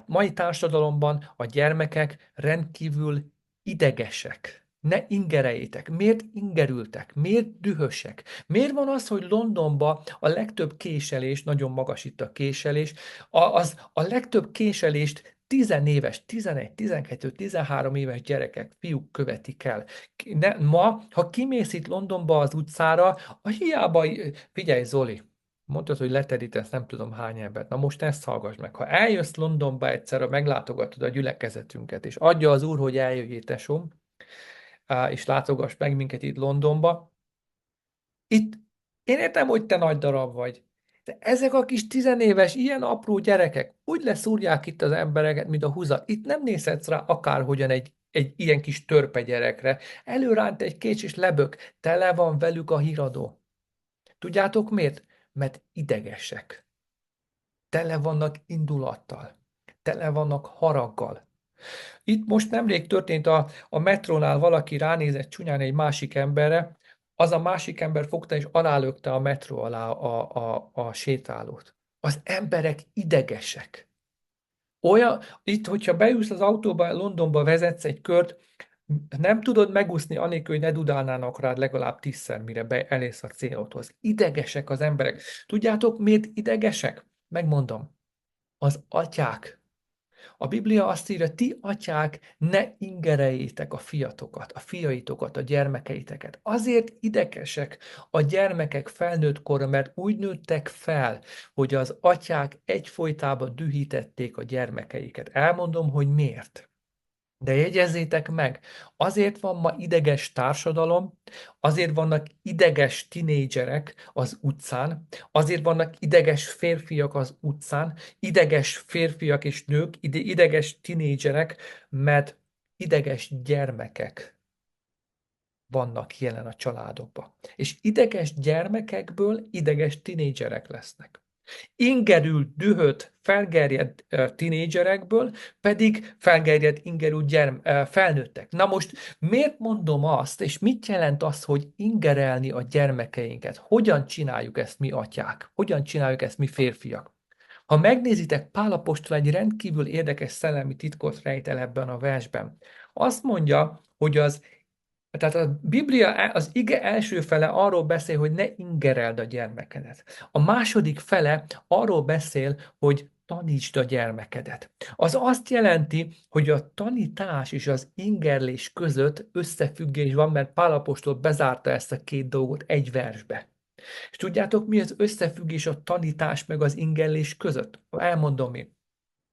mai társadalomban a gyermekek rendkívül idegesek. Ne ingereljétek. Miért ingerültek? Miért dühösek? Miért van az, hogy Londonban a legtöbb késelés, nagyon magas itt a késelés, a legtöbb késelést 10 éves, 11, 12, 13 éves gyerekek, fiúk követik el. Ma, ha kimész itt Londonba az utcára, hiába, figyelj Zoli, mondtad, hogy leterítesz nem tudom hány embert. Na most ezt hallgass meg. Ha eljössz Londonba egyszerre, meglátogatod a gyülekezetünket, és adja az Úr, hogy eljöjjél, tesóm, és látogass meg minket itt Londonba. Itt, én értem, hogy te nagy darab vagy, de ezek a kis tizenéves, ilyen apró gyerekek úgy leszúrják itt az embereket, mint a húzat. Itt nem nézhetsz rá akárhogyan egy ilyen kis törpe gyerekre. Előránt egy kécs és lebök, tele van velük a híradó. Tudjátok miért? Mert idegesek. Tele vannak indulattal. Tele vannak haraggal. Itt most nemrég történt a metrónál, valaki ránézett csúnyán egy másik emberre, az a másik ember fogta és alálökte a metró alá a sétálót. Az emberek idegesek. Olyan, itt, hogyha beülsz az autóba, Londonba vezetsz egy kört, nem tudod megúszni anélkül, hogy ne dudálnának rád legalább 10-szer, mire elérsz a célodhoz. Idegesek az emberek. Tudjátok, miért idegesek? Megmondom. Az atyák. A Biblia azt írja, ti atyák, ne ingereljétek a fiatokat, a fiaitokat, a gyermekeiteket. Azért idegesek a gyermekek felnőtt korra, mert úgy nőttek fel, hogy az atyák egyfolytában dühítették a gyermekeiket. Elmondom, hogy miért. De jegyezzétek meg, azért van ma ideges társadalom, azért vannak ideges tinédzserek az utcán, azért vannak ideges férfiak az utcán, ideges férfiak és nők, ideges tinédzserek, mert ideges gyermekek vannak jelen a családokban. És ideges gyermekekből ideges tinédzserek lesznek. Ingerült, dühött, felgerjedt tinédzserekből pedig felgerjedt, ingerült felnőttek. Na most miért mondom azt, és mit jelent az, hogy ingerelni a gyermekeinket? Hogyan csináljuk ezt mi atyák? Hogyan csináljuk ezt mi férfiak? Ha megnézitek, Pál apostol egy rendkívül érdekes szellemi titkot rejt el ebben a versben. Azt mondja, hogy tehát a Biblia, az ige első fele arról beszél, hogy ne ingereld a gyermekedet. A második fele arról beszél, hogy tanítsd a gyermekedet. Az azt jelenti, hogy a tanítás és az ingerlés között összefüggés van, mert Pál apostol bezárta ezt a két dolgot egy versbe. És tudjátok, mi az összefüggés a tanítás meg az ingerlés között? Elmondom én.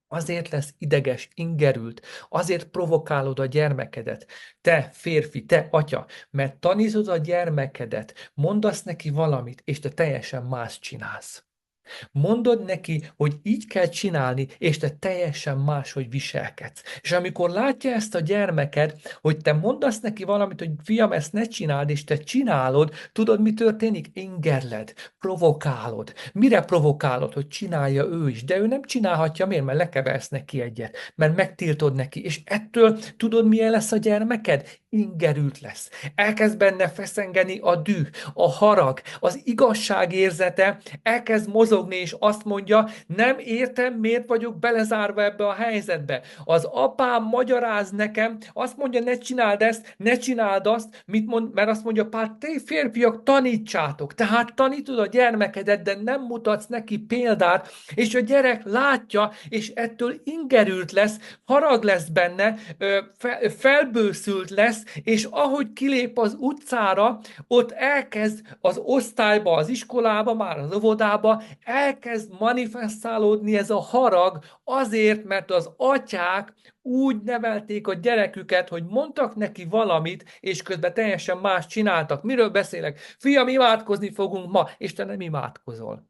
Azért lesz ideges, ingerült, azért provokálod a gyermekedet, te férfi, te atya, mert tanítod a gyermekedet, mondasz neki valamit, és te teljesen más csinálsz. Mondod neki, hogy így kell csinálni, és te teljesen máshogy viselkedsz. És amikor látja ezt a gyermeked, hogy te mondasz neki valamit, hogy fiam, ezt ne csináld, és te csinálod, tudod, mi történik? Ingerled, provokálod. Mire provokálod, hogy csinálja ő is? De ő nem csinálhatja, miért? Mert lekeversz neki egyet, mert megtiltod neki. És ettől tudod, milyen lesz a gyermeked? Ingerült lesz. Elkezd benne feszengeni a düh, a harag, az igazság érzete, elkezd mozogni, és azt mondja, nem értem, miért vagyok belezárva ebbe a helyzetbe. Az apám magyaráz nekem, azt mondja, ne csináld ezt, ne csináld azt, mit mond, mert azt mondja, Pál, te férfiak, tanítsátok. Tehát tanítod a gyermekedet, de nem mutatsz neki példát, és a gyerek látja, és ettől ingerült lesz, harag lesz benne, felbőszült lesz, és ahogy kilép az utcára, ott elkezd az osztályba, az iskolába, már az óvodába, elkezd manifestálódni ez a harag azért, mert az atyák úgy nevelték a gyereküket, hogy mondtak neki valamit, és közben teljesen más csináltak. Miről beszélek? Fiam, imádkozni fogunk ma, és te nem imádkozol.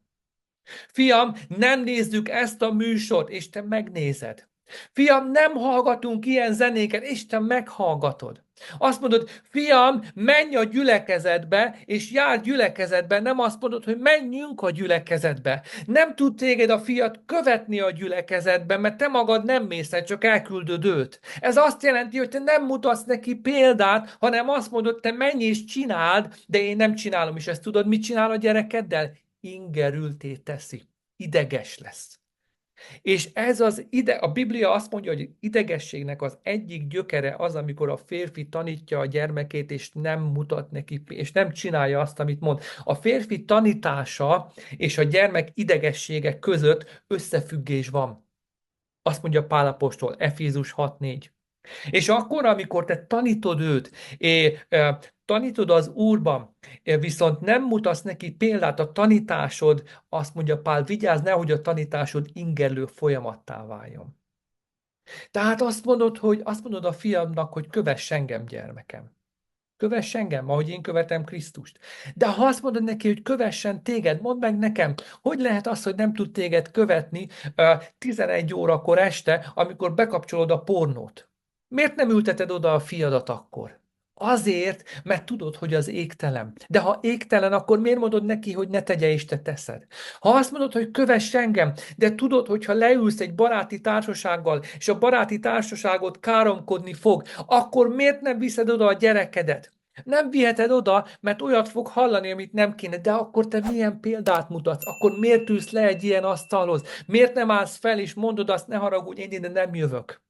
Fiam, nem nézzük ezt a műsort, és te megnézed. Fiam, nem hallgatunk ilyen zenéket, és te meghallgatod. Azt mondod, fiam, menj a gyülekezetbe, és jár gyülekezetbe, nem azt mondod, hogy menjünk a gyülekezetbe. Nem tud téged a fiat követni a gyülekezetbe, mert te magad nem mész el, csak elküldöd őt. Ez azt jelenti, hogy te nem mutatsz neki példát, hanem azt mondod, te menj és csináld, de én nem csinálom, és ezt tudod, mit csinál a gyerekeddel? Ingerülté teszi. Ideges lesz. És a Biblia azt mondja, hogy idegességnek az egyik gyökere az, amikor a férfi tanítja a gyermekét, és nem mutat neki, és nem csinálja azt, amit mond. A férfi tanítása és a gyermek idegessége között összefüggés van. Azt mondja Pál apostol, Efézus 6:4. És akkor, amikor te tanítod őt, tanítod az Úrban, viszont nem mutatsz neki példát, a tanításod, azt mondja Pál, vigyázz, nehogy a tanításod ingerlő folyamattá váljon. Tehát azt mondod a fiamnak, hogy kövess engem, gyermekem. Kövess engem, ahogy én követem Krisztust. De ha azt mondod neki, hogy kövessen téged, mondd meg nekem, hogy lehet az, hogy nem tud téged követni 11 órakor este, amikor bekapcsolod a pornót? Miért nem ülteted oda a fiadat akkor? Azért, mert tudod, hogy az égtelen. De ha égtelen, akkor miért mondod neki, hogy ne tegye, és te teszed? Ha azt mondod, hogy kövess engem, de tudod, hogy ha leülsz egy baráti társasággal, és a baráti társaságot káromkodni fog, akkor miért nem viszed oda a gyerekedet? Nem viheted oda, mert olyat fog hallani, amit nem kéne, de akkor te milyen példát mutatsz? Akkor miért ülsz le egy ilyen asztalhoz? Miért nem állsz fel és mondod azt, ne haragudj, én ide nem jövök?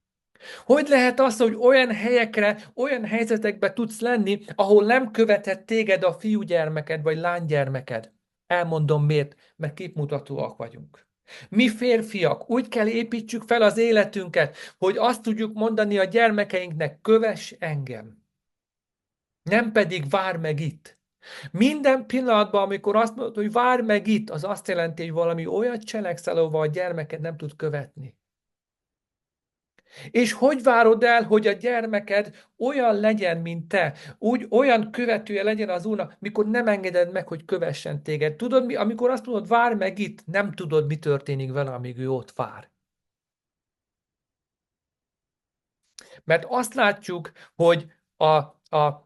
Hogy lehet az, hogy olyan helyekre, olyan helyzetekbe tudsz lenni, ahol nem követett téged a fiúgyermeked vagy lánygyermeked? Elmondom miért, mert képmutatóak vagyunk. Mi férfiak úgy kell építsük fel az életünket, hogy azt tudjuk mondani a gyermekeinknek, kövess engem. Nem pedig vár meg itt. Minden pillanatban, amikor azt mondod, hogy vár meg itt, az azt jelenti, hogy valami olyat cselekszel, ahova a gyermeked nem tud követni. És hogy várod el, hogy a gyermeked olyan legyen, mint te, úgy olyan követője legyen az Úrnak, mikor nem engeded meg, hogy kövessen téged? Tudod mi, amikor azt mondod, vár meg itt, nem tudod, mi történik vele, amíg ő ott vár. Mert azt látjuk, hogy a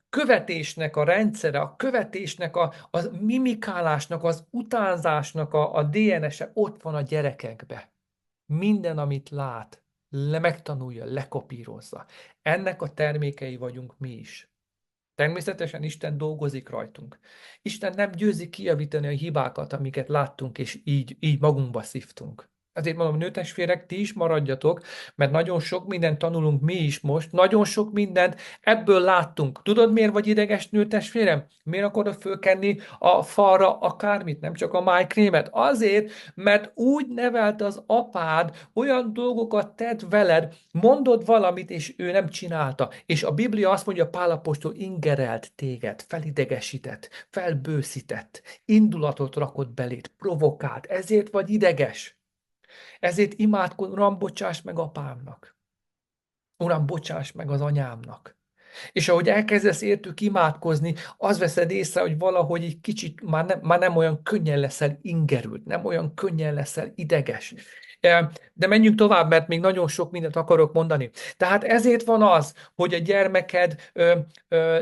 követésnek a rendszere, a követésnek, a mimikálásnak, az utánzásnak a DNS-e ott van a gyerekekbe. Minden, amit lát, megtanulja, lekopírozza. Ennek a termékei vagyunk mi is. Természetesen Isten dolgozik rajtunk. Isten nem győzi kijavítani a hibákat, amiket láttunk, és így magunkba szívtunk. Ezért mondom, nőtestvérek, ti is maradjatok, mert nagyon sok mindent tanulunk mi is most, nagyon sok mindent ebből láttunk. Tudod, miért vagy ideges, nőtestvérem? Miért akarod fölkenni a falra akármit, nem csak a májkrémet? Azért, mert úgy nevelt az apád, olyan dolgokat tett veled, mondod valamit, és ő nem csinálta. És a Biblia azt mondja, Pál apostol ingerelt téged, felidegesített, felbőszített, indulatot rakott beléd, provokált, ezért vagy ideges. Ezért imádkod, Uram, bocsáss meg apámnak. Uram, bocsáss meg az anyámnak. És ahogy elkezdesz értük imádkozni, az veszed észre, hogy valahogy egy kicsit már nem olyan könnyen leszel ingerült, nem olyan könnyen leszel ideges. De menjünk tovább, mert még nagyon sok mindent akarok mondani. Tehát ezért van az, hogy a gyermeked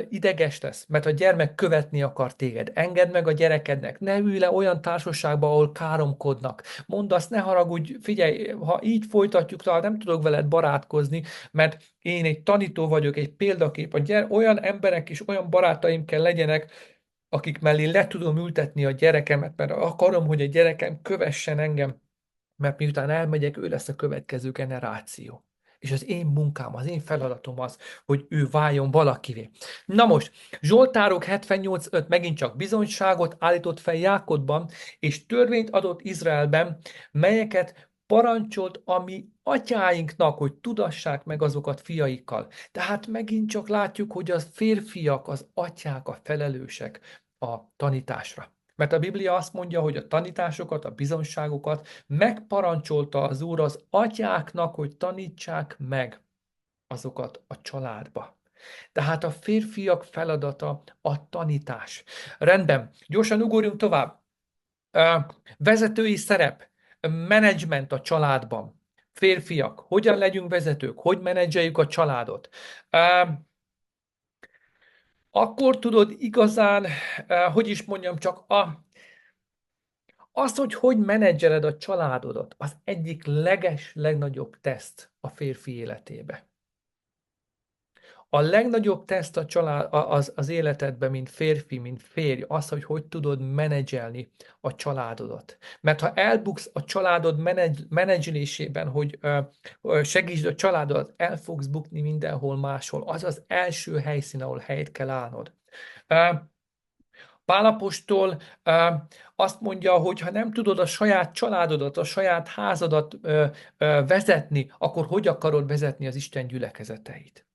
ideges lesz, mert a gyermek követni akar téged. Engedd meg a gyerekednek, ne ülj le olyan társaságba, ahol káromkodnak. Mondd azt, ne haragudj, figyelj, ha így folytatjuk, talán nem tudok veled barátkozni, mert én egy tanító vagyok, egy példakép. Olyan emberek és olyan barátaim kell legyenek, akik mellé le tudom ültetni a gyerekemet, mert akarom, hogy a gyerekem kövessen engem, mert miután elmegyek, ő lesz a következő generáció. És az én munkám, az én feladatom az, hogy ő váljon valakivé. Na most, Zsoltárok 78:5 megint csak bizonyságot állított fel Jákodban, és törvényt adott Izraelben, melyeket parancsolt a mi atyáinknak, hogy tudassák meg azokat fiaikkal. Tehát megint csak látjuk, hogy a férfiak, az atyák a felelősek a tanításra. Mert a Biblia azt mondja, hogy a tanításokat, a bizonyságokat megparancsolta az Úr az atyáknak, hogy tanítsák meg azokat a családba. Tehát a férfiak feladata a tanítás. Rendben, gyorsan ugorjunk tovább. Vezetői szerep, menedzsment a családban. Férfiak, hogyan legyünk vezetők, hogy menedzseljük a családot. Akkor tudod igazán, hogy is mondjam, csak az, hogy menedzseled a családodat, az egyik legnagyobb teszt a férfi életébe. A legnagyobb teszt a az életedben, mint férfi, mint férj, az, hogy hogy tudod menedzselni a családodat. Mert ha elbuksz a családod menedzselésében, hogy segítsd a családodat, el fogsz bukni mindenhol máshol. Az az első helyszín, ahol helyt kell állnod. Ö, Pál apostol azt mondja, hogy ha nem tudod a saját családodat, a saját házadat vezetni, akkor hogy akarod vezetni az Isten gyülekezeteit?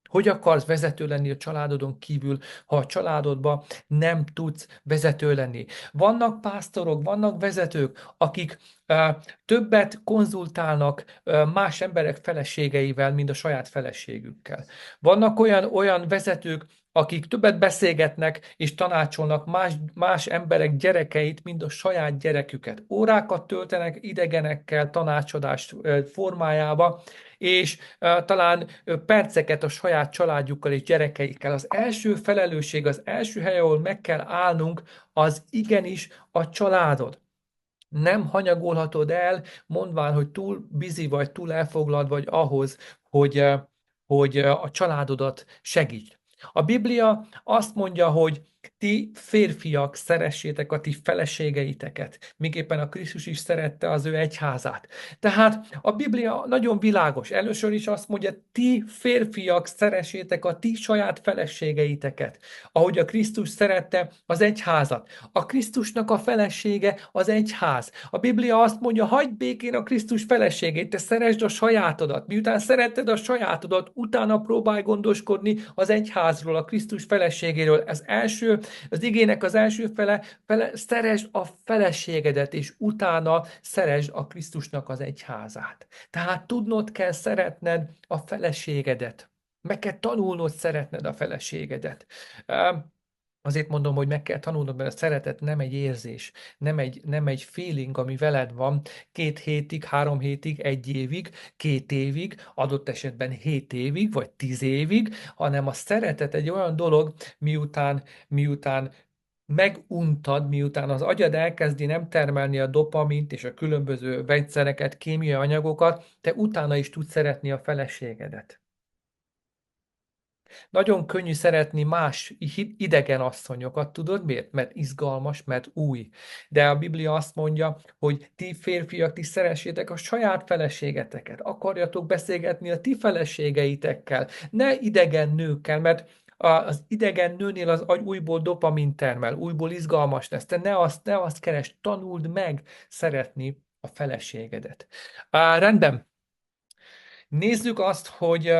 Hogy akarsz vezető lenni a családodon kívül, ha a családodban nem tudsz vezető lenni? Vannak pásztorok, vannak vezetők, akik többet konzultálnak más emberek feleségeivel, mint a saját feleségükkel. Vannak olyan vezetők, akik többet beszélgetnek és tanácsolnak más emberek gyerekeit, mint a saját gyereküket. Órákat töltenek idegenekkel tanácsadás formájába, és talán perceket a saját családjukkal és gyerekeikkel. Az első felelősség, az első hely, ahol meg kell állnunk, az igenis a családod. Nem hanyagolhatod el, mondván, hogy túl busy vagy, túl elfoglalt vagy ahhoz, hogy a családodat segíts. A Biblia azt mondja, hogy ti férfiak szeressétek a ti feleségeiteket, miképpen a Krisztus is szerette az ő egyházát. Tehát a Biblia nagyon világos. Először is azt mondja, ti férfiak szeressétek a ti saját feleségeiteket, ahogy a Krisztus szerette az egyházat. A Krisztusnak a felesége az egyház. A Biblia azt mondja, hagyd békén a Krisztus feleségét, te szeresd a sajátodat. Miután szeretted a sajátodat, utána próbálj gondoskodni az egyházról, a Krisztus feleségéről. Az igének az első fele szeresd a feleségedet, és utána szeresd a Krisztusnak az egyházát. Tehát tudnod kell szeretned a feleségedet. Meg kell tanulnod szeretned a feleségedet. Azért mondom, hogy meg kell tanulnod, mert a szeretet nem egy érzés, nem egy feeling, ami veled van 2 hétig, 3 hétig, 1 évig, 2 évig, adott esetben 7 évig, vagy 10 évig, hanem a szeretet egy olyan dolog, miután meguntad, miután az agyad elkezdi nem termelni a dopamint és a különböző vegyszereket, kémiai anyagokat, te utána is tudsz szeretni a feleségedet. Nagyon könnyű szeretni más idegen asszonyokat, tudod miért? Mert izgalmas, mert új. De a Biblia azt mondja, hogy ti férfiak, ti szeressétek a saját feleségeteket. Akarjatok beszélgetni a ti feleségeitekkel, ne idegen nőkkel, mert az idegen nőnél az agy újból dopamin termel, újból izgalmas lesz. Te ne azt keresd, tanuld meg szeretni a feleségedet. Rendben. Nézzük azt, hogy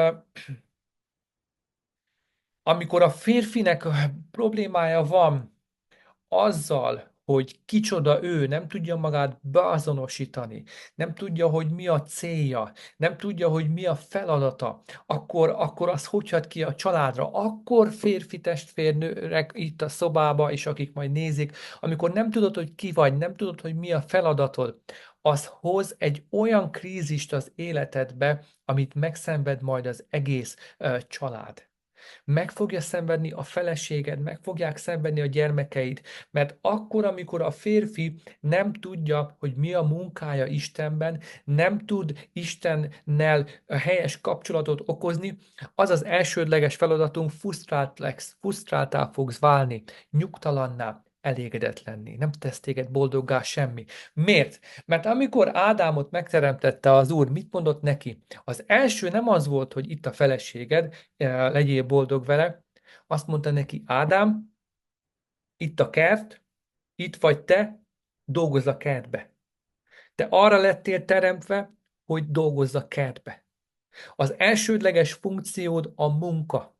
amikor a férfinek problémája van azzal, hogy kicsoda ő, nem tudja magát beazonosítani, nem tudja, hogy mi a célja, nem tudja, hogy mi a feladata, akkor az hogy hat ki a családra. Akkor férfi testvérnőrek itt a szobába, és akik majd nézik, amikor nem tudod, hogy ki vagy, nem tudod, hogy mi a feladatod, az hoz egy olyan krízist az életedbe, amit megszenved majd az egész család. Meg fogja szenvedni a feleséged, meg fogják szenvedni a gyermekeid, mert akkor, amikor a férfi nem tudja, hogy mi a munkája Istenben, nem tud Istennel helyes kapcsolatot okozni, az az elsődleges feladatunk, frusztráltá fogsz válni, nyugtalanná, elégedetlenné. Nem tesz téged boldoggá semmi. Miért? Mert amikor Ádámot megteremtette az Úr, mit mondott neki? Az első nem az volt, hogy itt a feleséged, legyél boldog vele. Azt mondta neki, Ádám, itt a kert, itt vagy te, dolgozz a kertbe. Te arra lettél teremtve, hogy dolgozz a kertbe. Az elsődleges funkciód a munka.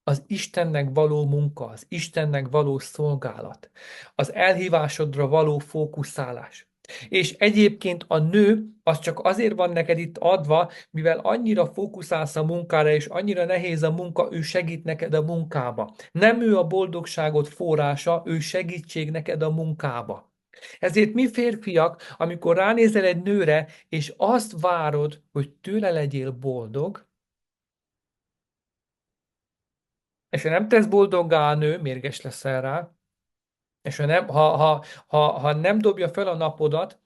Az Istennek való munka, az Istennek való szolgálat, az elhívásodra való fókuszálás. És egyébként a nő az csak azért van neked itt adva, mivel annyira fókuszálsz a munkára, és annyira nehéz a munka, ő segít neked a munkába. Nem ő a boldogságod forrása, ő segítség neked a munkába. Ezért mi férfiak, amikor ránézel egy nőre, és azt várod, hogy tőle legyél boldog, és ha nem tesz boldoggá a nő, mérges leszel rá, és ha nem dobja fel a napodat,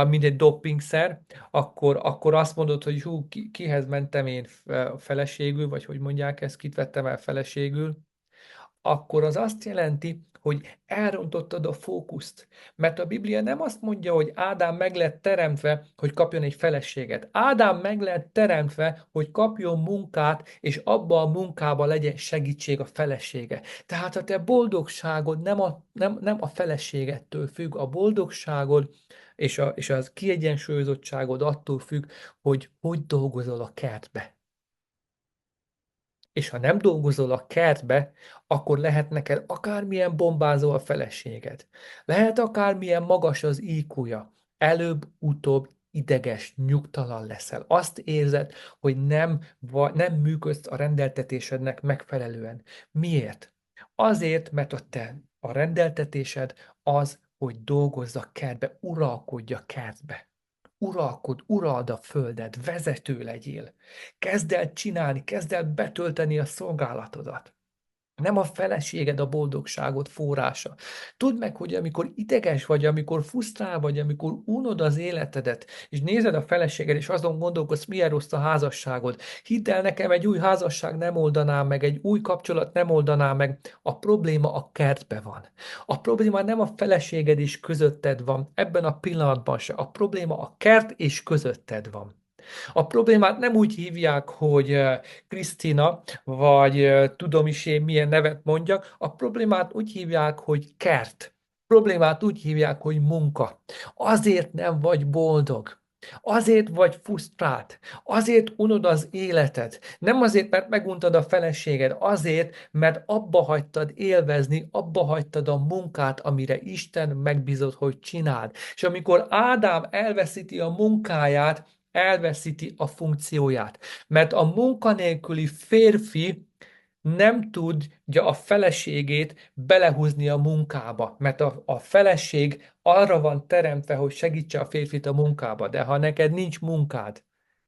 mint egy doppingszer, akkor azt mondod, hogy hú, kihez mentem én feleségül, vagy hogy mondják ezt, kit vettem el feleségül, akkor az azt jelenti, hogy elrontottad a fókuszt. Mert a Biblia nem azt mondja, hogy Ádám meg lett teremtve, hogy kapjon egy feleséget. Ádám meg lett teremtve, hogy kapjon munkát, és abba a munkába legyen segítség a felesége. Tehát a te boldogságod nem a feleségettől függ, a boldogságod és az kiegyensúlyozottságod attól függ, hogy dolgozol a kertbe. És ha nem dolgozol a kertbe, akkor lehet neked akármilyen bombázó a feleséged. Lehet akármilyen magas az IQ-ja. Előbb-utóbb ideges, nyugtalan leszel. Azt érzed, hogy nem működsz a rendeltetésednek megfelelően. Miért? Azért, mert a rendeltetésed az, hogy dolgozz a kertbe, uralkodj a kertbe. Urald a földet, vezető legyél. Kezd el csinálni, kezd el betölteni a szolgálatodat. Nem a feleséged a boldogságod forrása. Tudd meg, hogy amikor ideges vagy, amikor frusztrál vagy, amikor unod az életedet, és nézed a feleséged, és azon gondolkodsz, milyen rossz a házasságod. Hidd el nekem, egy új házasság nem oldaná meg, egy új kapcsolat nem oldaná meg. A probléma a kertbe van. A probléma nem a feleséged és közötted van, ebben a pillanatban se. A probléma a kert és közötted van. A problémát nem úgy hívják, hogy Krisztina, vagy tudom is én milyen nevet mondjak, a problémát úgy hívják, hogy kert. Problémát úgy hívják, hogy munka. Azért nem vagy boldog. Azért vagy frusztrált, azért unod az életed. Nem azért, mert meguntad a feleséged, azért, mert abba hagytad élvezni, abba hagytad a munkát, amire Isten megbízott, hogy csináld. És amikor Ádám elveszíti a munkáját, elveszíti a funkcióját. Mert a munkanélküli férfi nem tudja a feleségét belehúzni a munkába, mert a feleség arra van teremtve, hogy segítse a férfit a munkába, de ha neked nincs munkád,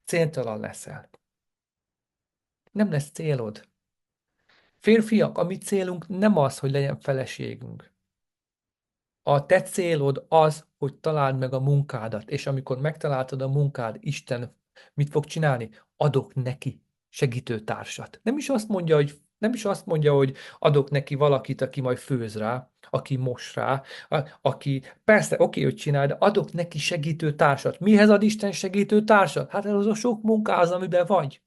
céltalan leszel. Nem lesz célod. Férfiak, a mi célunk nem az, hogy legyen feleségünk. A te célod az, hogy találd meg a munkádat, és amikor megtaláltad a munkád, Isten mit fog csinálni? Adok neki segítőtársat. Nem is azt mondja, hogy adok neki valakit, aki majd főz rá, aki mos rá, aki persze, oké, hogy csinál, de adok neki segítőtársat. Mihez ad Isten segítőtársat? Hát ez az a sok munkához, amiben vagy.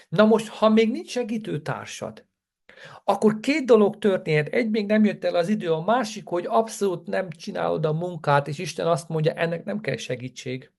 Na most, ha még nincs segítőtársad, akkor két dolog történhet. Egy, még nem jött el az idő, a másik, hogy abszolút nem csinálod a munkát, és Isten azt mondja, ennek nem kell segítség.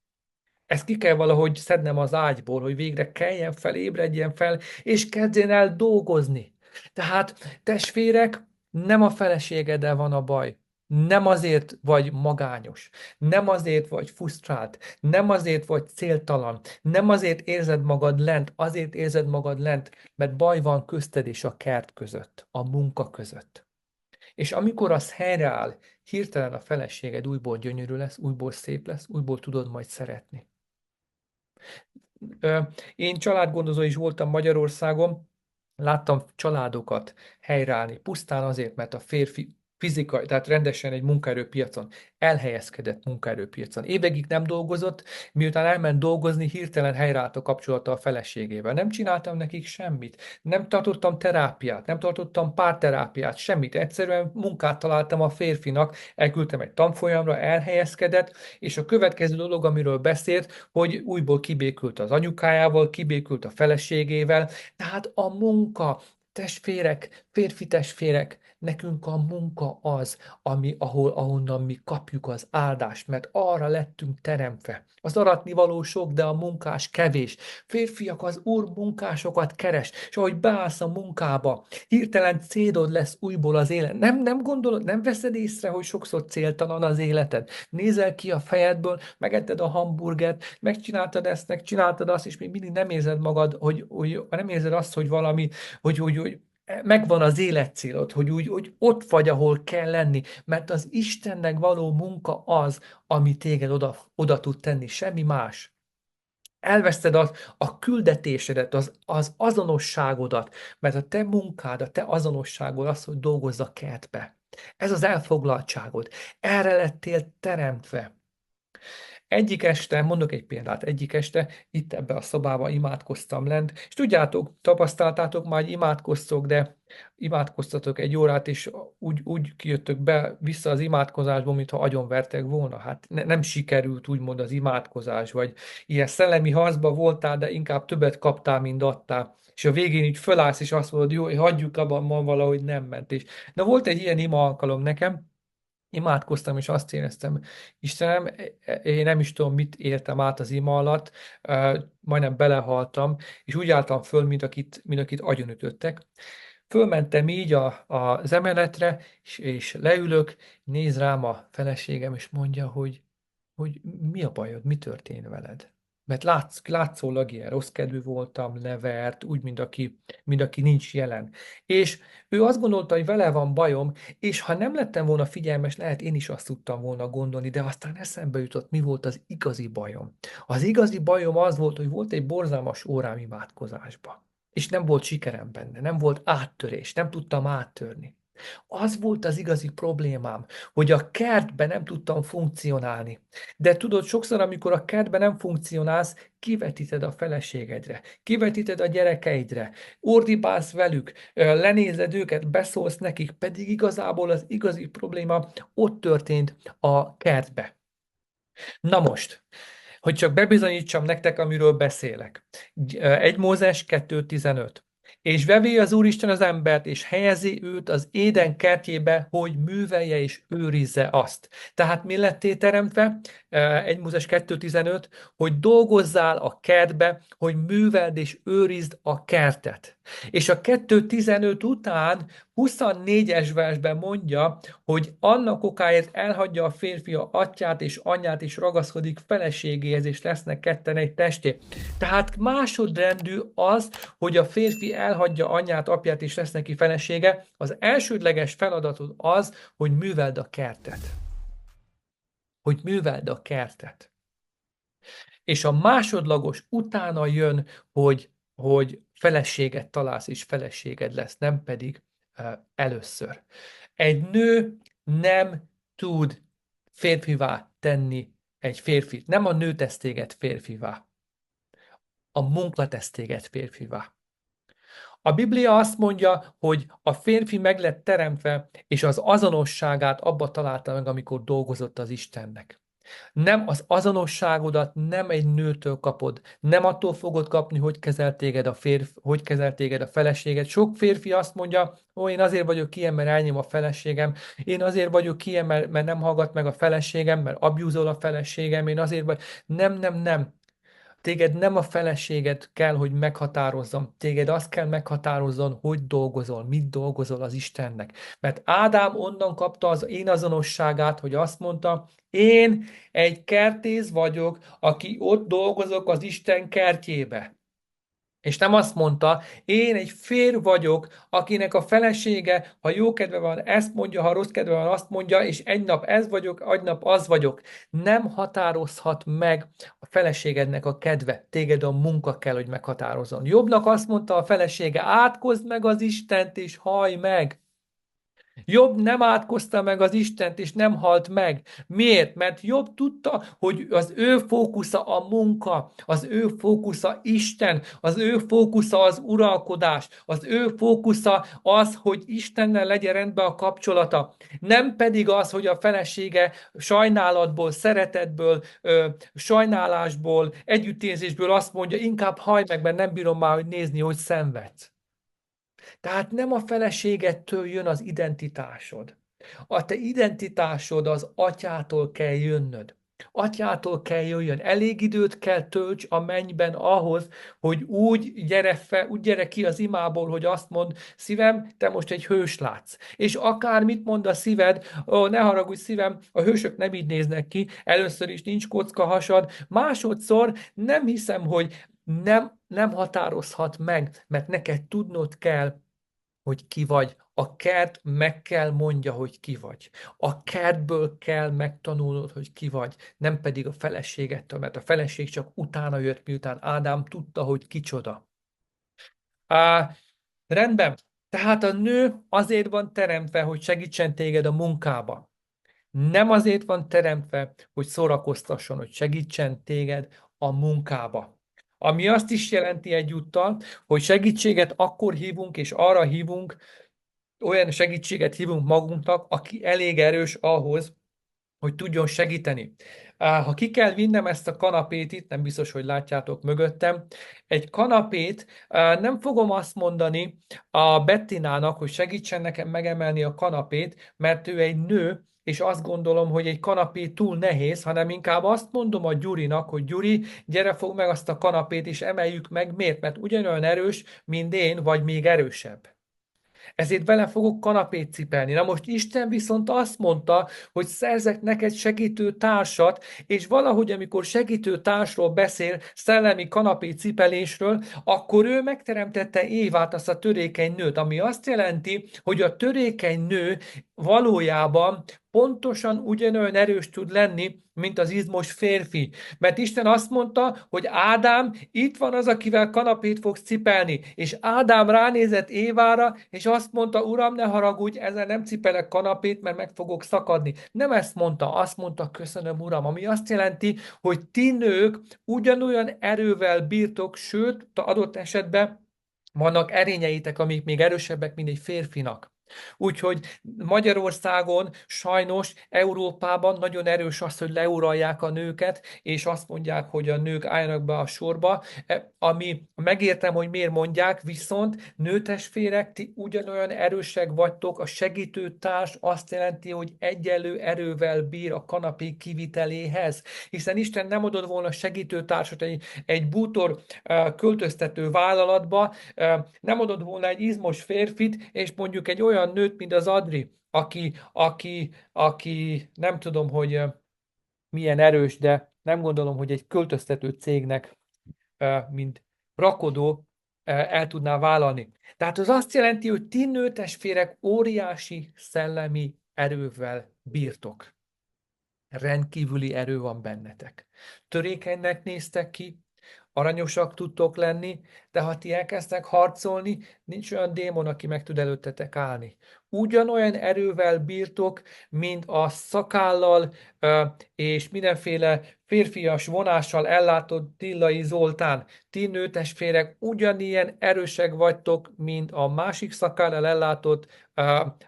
Ezt ki kell valahogy szednem az ágyból, hogy végre keljen fel, ébredjen fel, és kezdjen el dolgozni. Tehát, testvérek, nem a feleségeddel van a baj. Nem azért vagy magányos, nem azért vagy frusztrált, nem azért vagy céltalan, nem azért érzed magad lent, azért érzed magad lent, mert baj van közted és a kert között, a munka között. És amikor az helyreáll, hirtelen a feleséged újból gyönyörű lesz, újból szép lesz, újból tudod majd szeretni. Én családgondozó is voltam Magyarországon, láttam családokat helyreállni, pusztán azért, mert a férfi fizikai, tehát rendesen egy munkaerőpiacon, elhelyezkedett munkaerőpiacon. Évekig nem dolgozott, miután elment dolgozni, hirtelen helyreállt a kapcsolata a feleségével. Nem csináltam nekik semmit, nem tartottam terápiát, nem tartottam párterápiát, semmit. Egyszerűen munkát találtam a férfinak, elküldtem egy tanfolyamra, elhelyezkedett, és a következő dolog, amiről beszélt, hogy újból kibékült az anyukájával, kibékült a feleségével, tehát a munka, testvérek, férfi testvérek, nekünk a munka az, ahonnan mi kapjuk az áldást, mert arra lettünk teremtve. Az aratnivaló sok, de a munkás kevés. Férfiak, az Úr munkásokat keres, és ahogy beállsz a munkába, hirtelen célod lesz újból az élet. Nem gondolod, nem veszed észre, hogy sokszor céltalan az életed. Nézel ki a fejedből, megetted a hamburgert, megcsináltad ezt, megcsináltad azt, és még mindig nem érzed magad, hogy nem érzed azt, hogy valami, hogy megvan az életcélod, hogy ott vagy, ahol kell lenni, mert az Istennek való munka az, ami téged oda tud tenni, semmi más. Elveszted a küldetésedet, az azonosságodat, mert a te munkád, a te azonosságod az, hogy dolgozz a kertbe. Ez az elfoglaltságod. Erre lettél teremtve. Egyik este, mondok egy példát, egyik este itt ebbe a szobába imádkoztam lent, és tudjátok, tapasztaltátok már, hogy imádkoztok, de imádkoztatok egy órát, és úgy kijöttök be vissza az imádkozásból, mintha agyonvertek volna. Hát nem sikerült úgymond az imádkozás, vagy ilyen szellemi harcba voltál, de inkább többet kaptál, mint adtál. És a végén így fölállsz, és azt mondod, jó, hagyjuk abban, ma valahogy nem ment. És na volt egy ilyen ima alkalom nekem, imádkoztam, és azt éreztem, Istenem, én nem is tudom, mit értem át az ima alatt, majdnem belehaltam, és úgy álltam föl, mint akit agyonütöttek. Fölmentem így az emeletre, és leülök, néz rám a feleségem, és mondja, hogy mi a bajod, mi történt veled? Mert látszólag ilyen rossz kedvű voltam, levert, úgy, mint aki nincs jelen. És ő azt gondolta, hogy vele van bajom, és ha nem lettem volna figyelmes, lehet én is azt tudtam volna gondolni, de aztán eszembe jutott, mi volt az igazi bajom. Az igazi bajom az volt, hogy volt egy borzalmas órám imádkozásba. És nem volt sikerem benne, nem volt áttörés, nem tudtam áttörni. Az volt az igazi problémám, hogy a kertben nem tudtam funkcionálni. De tudod, sokszor, amikor a kertben nem funkcionálsz, kivetíted a feleségedre, kivetíted a gyerekeidre, ordibálsz velük, lenézed őket, beszólsz nekik, pedig igazából az igazi probléma ott történt a kertbe. Na most, hogy csak bebizonyítsam nektek, amiről beszélek. 1 Mózes 2.15. És vevé az Úristen az embert, és helyezi őt az Éden kertjébe, hogy művelje és őrizze azt. Tehát mi lettél teremtve? 1 Mózes 2.15, hogy dolgozzál a kertbe, hogy műveld és őrizd a kertet. És a 2.15 után 24-es versben mondja, hogy annak okáért elhagyja a férfi a atyát és anyját, és ragaszkodik feleségéhez, és lesznek ketten egy testé. Tehát másodrendű az, hogy a férfi elhagyja anyját, apját, és lesz neki felesége. Az elsődleges feladatod az, hogy műveld a kertet. Hogy műveld a kertet. És a másodlagos utána jön, hogy feleséget találsz, és feleséged lesz, nem pedig először. Egy nő nem tud férfivá tenni egy férfit. Nem a nő tesz téged férfivá. A munka tesz téged férfivá. A Biblia azt mondja, hogy a férfi meg lett teremtve, és az azonosságát abba találta meg, amikor dolgozott az Istennek. Nem az azonosságodat nem egy nőtől kapod, nem attól fogod kapni, hogy kezel téged a férfi, hogy kezel téged a feleséged. Sok férfi azt mondja, ó, én azért vagyok ilyen, mert elnyom a feleségem, én azért vagyok ilyen, mert nem hallgat meg a feleségem, mert abjúzol a feleségem, én azért vagy. Nem, nem, nem. Téged nem a feleséged kell, hogy meghatározzon. Téged azt kell meghatározzon, hogy dolgozol, mit dolgozol az Istennek. Mert Ádám onnan kapta az én azonosságát, hogy azt mondta, én egy kertész vagyok, aki ott dolgozok az Isten kertjébe. És nem azt mondta, én egy férj vagyok, akinek a felesége, ha jó kedve van, ezt mondja, ha rossz kedve van, azt mondja, és egy nap ez vagyok, egy nap az vagyok. Nem határozhat meg a feleségednek a kedve. Téged a munka kell, hogy meghatározzon. Jobbnak azt mondta a felesége, átkozd meg az Istent, és hallj meg. Jobb nem átkozta meg az Istent, és nem halt meg. Miért? Mert Jobb tudta, hogy az ő fókusza a munka, az ő fókusza Isten, az ő fókusza az uralkodás, az ő fókusza az, hogy Istennel legyen rendben a kapcsolata. Nem pedig az, hogy a felesége sajnálatból, szeretetből, sajnálásból, együttérzésből azt mondja, inkább hajj meg, mert nem bírom már, hogy nézni, hogy szenvedsz. Tehát nem a feleségettől jön az identitásod. A te identitásod az atyától kell jönnöd. Atyától kell jöjjön. Elég időt kell tölts a mennyben ahhoz, hogy úgy gyere ki az imából, hogy azt mond, szívem, te most egy hős látsz. És akármit mond a szíved, ó, ne haragudj szívem, a hősök nem így néznek ki, először is nincs kocka hasad, másodszor nem hiszem, hogy nem határozhat meg, mert neked tudnod kell, hogy ki vagy. A kert meg kell mondja, hogy ki vagy. A kertből kell megtanulnod, hogy ki vagy, nem pedig a feleségettől, mert a feleség csak utána jött, miután Ádám tudta, hogy kicsoda. Á, rendben. Tehát a nő azért van teremtve, hogy segítsen téged a munkába. Nem azért van teremtve, hogy szórakoztasson, hogy segítsen téged a munkába. Ami azt is jelenti egyúttal, hogy segítséget akkor hívunk, és arra hívunk, olyan segítséget hívunk magunknak, aki elég erős ahhoz, hogy tudjon segíteni. Ha ki kell vinnem ezt a kanapét itt, nem biztos, hogy látjátok mögöttem, egy kanapét, nem fogom azt mondani a Bettinának, hogy segítsen nekem megemelni a kanapét, mert ő egy nő, és azt gondolom, hogy egy kanapé túl nehéz, hanem inkább azt mondom a Gyurinak, hogy Gyuri, gyere fog meg azt a kanapét, és emeljük meg. Miért? Mert ugyanolyan erős, mint én, vagy még erősebb. Ezért vele fogok kanapét cipelni. Na most Isten viszont azt mondta, hogy szerzek neked segítő társat, és valahogy, amikor segítő társról beszél, szellemi kanapé cipelésről, akkor ő megteremtette Évát, azt a törékeny nőt, ami azt jelenti, hogy a törékeny nő valójában pontosan ugyanolyan erős tud lenni, mint az izmos férfi. Mert Isten azt mondta, hogy Ádám, itt van az, akivel kanapét fogsz cipelni. És Ádám ránézett Évára, és azt mondta, Uram, ne haragudj, ezzel nem cipelek kanapét, mert meg fogok szakadni. Nem ezt mondta, azt mondta, köszönöm, Uram, ami azt jelenti, hogy ti nők ugyanolyan erővel bírtok, sőt, adott esetben vannak erényeitek, amik még erősebbek, mint egy férfinak. Úgyhogy Magyarországon, sajnos Európában nagyon erős az, hogy leuralják a nőket, és azt mondják, hogy a nők álljanak be a sorba, ami megértem, hogy miért mondják, viszont nőtestvérek, ti ugyanolyan erősek vagytok, a segítőtárs azt jelenti, hogy egyenlő erővel bír a kanapé kiviteléhez, hiszen Isten nem adott volna segítőtársat egy bútor költöztető vállalatba, nem adott volna egy izmos férfit, és mondjuk egy olyan nőt, mint az Adri, aki nem tudom, hogy milyen erős, de nem gondolom, hogy egy költöztető cégnek, mint rakodó el tudná vállalni. Tehát az azt jelenti, hogy ti nőtestvérek óriási szellemi erővel bírtok. Rendkívüli erő van bennetek. Törékenynek néztek ki, aranyosak tudtok lenni, de ha ti elkezdtek harcolni, nincs olyan démon, aki meg tud előttetek állni. Ugyanolyan erővel bírtok, mint a szakállal és mindenféle férfias vonással ellátott Tillai Zoltán. Ti nőtestvérek ugyanilyen erősek vagytok, mint a másik szakállal ellátott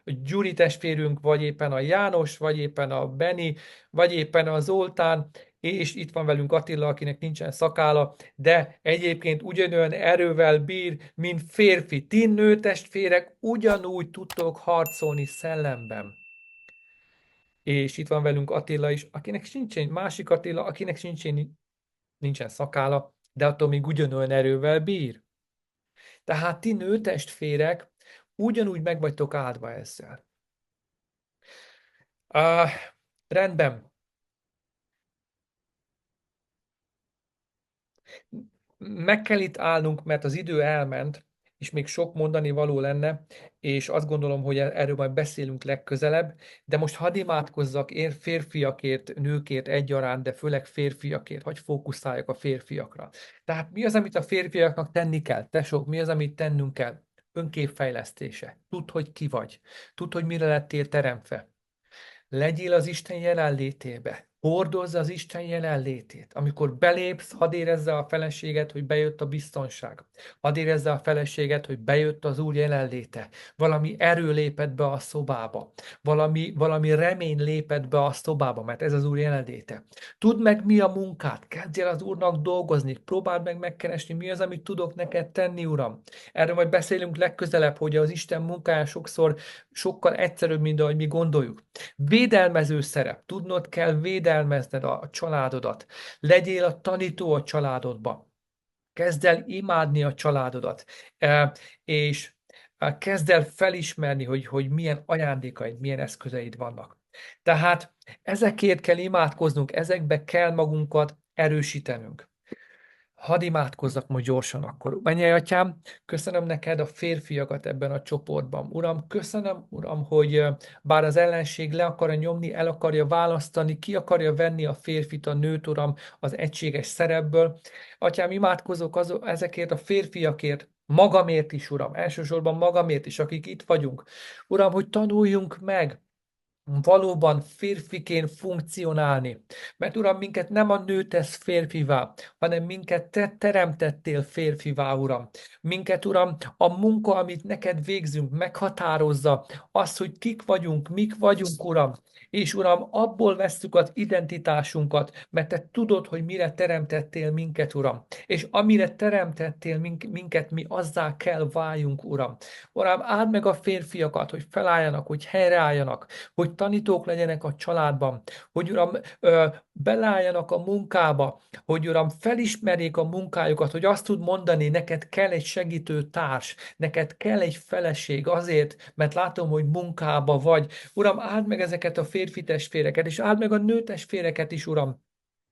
Gyuri testvérünk, vagy éppen a János, vagy éppen a Beni, vagy éppen a Zoltán, és itt van velünk Attila, akinek nincsen szakála, de egyébként ugyanolyan erővel bír, mint férfi. Ti nőtestvérek ugyanúgy tudtok harcolni szellemben. És itt van velünk Attila is, akinek sincsen, másik Attila, akinek nincsen szakála, de attól még ugyanolyan erővel bír. Tehát ti nőtestvérek ugyanúgy meg vagytok áldva ezzel. Uh, rendben. Meg kell itt állnunk, mert az idő elment, és még sok mondani való lenne, és azt gondolom, hogy erről majd beszélünk legközelebb, de most hadd imádkozzak férfiakért, nőkért egyaránt, de főleg férfiakért, hogy fókuszáljak a férfiakra. Tehát mi az, amit a férfiaknak tenni kell? Tesók, mi az, amit tennünk kell? Önképfejlesztése. Tudd, hogy ki vagy. Tudd, hogy mire lettél teremtve. Legyél az Isten jelenlétébe. Hordozz az Isten jelenlétét. Amikor belépsz, hadd érezze a feleséget, hogy bejött a biztonság. Hadd érezze a feleséget, hogy bejött az Úr jelenléte. Valami erő lépett be a szobába. Valami remény lépett be a szobába, mert ez az Úr jelenléte. Tudd meg, mi a munkát. Kezdjél az Úrnak dolgozni. Próbáld meg megkeresni, mi az, amit tudok neked tenni, Uram. Erről majd beszélünk legközelebb, hogy az Isten munkája sokszor sokkal egyszerűbb, mint ahogy mi gondoljuk. Védelmező szerep. Tudnod kell védelmezned a családodat. Legyél a tanító a családodba. Kezd el imádni a családodat. És kezd el felismerni, hogy milyen ajándékaid, milyen eszközeid vannak. Tehát ezekért kell imádkoznunk, ezekbe kell magunkat erősítenünk. Hadd imádkozzak most gyorsan akkor. Mennyei Atyám, köszönöm neked a férfiakat ebben a csoportban. Uram, köszönöm, Uram, hogy bár az ellenség le akarja nyomni, el akarja választani, ki akarja venni a férfit, a nőt, Uram, az egységes szerepből. Atyám, imádkozok ezekért a férfiakért, magamért is, Uram, elsősorban magamért is, akik itt vagyunk. Uram, hogy tanuljunk meg, valóban férfiként funkcionálni. Mert Uram, minket nem a nő tesz férfivá, hanem minket Te teremtettél férfivá, Uram. Minket, Uram, a munka, amit neked végzünk, meghatározza azt, hogy kik vagyunk, mik vagyunk, Uram. És Uram, abból vesszük az identitásunkat, mert Te tudod, hogy mire teremtettél minket, Uram. És amire teremtettél minket, mi azzá kell váljunk, Uram. Uram, áld meg a férfiakat, hogy felálljanak, hogy helyreálljanak, hogy tanítók legyenek a családban, hogy Uram, belálljanak a munkába, hogy Uram, felismerjék a munkájukat, hogy azt tud mondani, neked kell egy segítő társ, neked kell egy feleség azért, mert látom, hogy munkába vagy. Uram, áld meg ezeket a férfi testvéreket, és áld meg a nő testvéreket is, Uram,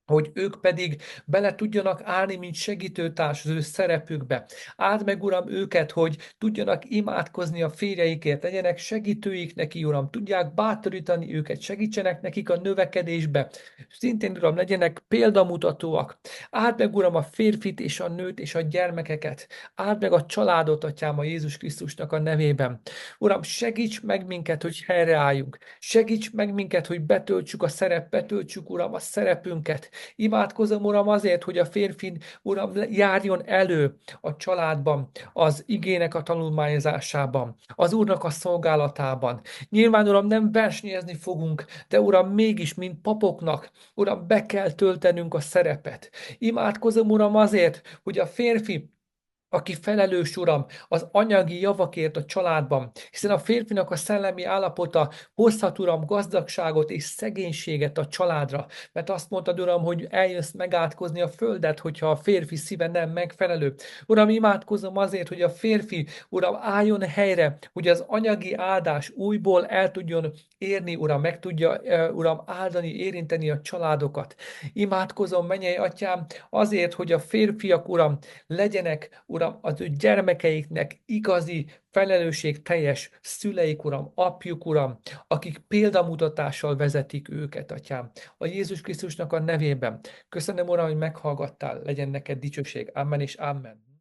hogy ők pedig bele tudjanak állni, mint segítőtárs az ő szerepükbe. Áld meg, Uram, őket, hogy tudjanak imádkozni a férjeikért, legyenek segítőik neki, Uram, tudják bátorítani őket, segítsenek nekik a növekedésbe. Szintén, Uram, legyenek példamutatóak. Áld meg, Uram, a férfit és a nőt és a gyermekeket. Áld meg a családot, Atyám, a Jézus Krisztusnak a nevében. Uram, segíts meg minket, hogy helyreálljunk. Segíts meg minket, hogy betöltsük, Uram, a szerepünket. Imádkozom, Uram, azért, hogy a férfi, Uram, járjon elő a családban, az igének a tanulmányozásában, az Úrnak a szolgálatában. Nyilván, Uram, nem versenyezni fogunk, de Uram, mégis, mint papoknak, Uram, be kell töltenünk a szerepet. Imádkozom, Uram, azért, hogy a férfi, aki felelős, Uram, az anyagi javakért a családban, hiszen a férfinak a szellemi állapota hozhat, Uram, gazdagságot és szegénységet a családra, mert azt mondtad, Uram, hogy eljössz megátkozni a földet, hogyha a férfi szíve nem megfelelő. Uram, imádkozom azért, hogy a férfi, Uram, álljon helyre, hogy az anyagi áldás újból el tudjon érni, Uram, meg tudja, Uram, áldani, érinteni a családokat. Imádkozom, mennyei Atyám, azért, hogy a férfiak, Uram, legyenek, Uram, az ő gyermekeiknek igazi, felelősségteljes szüleik, Uram, apjuk, Uram, akik példamutatással vezetik őket, Atyám. A Jézus Krisztusnak a nevében. Köszönöm, Uram, hogy meghallgattál, legyen neked dicsőség. Amen és amen.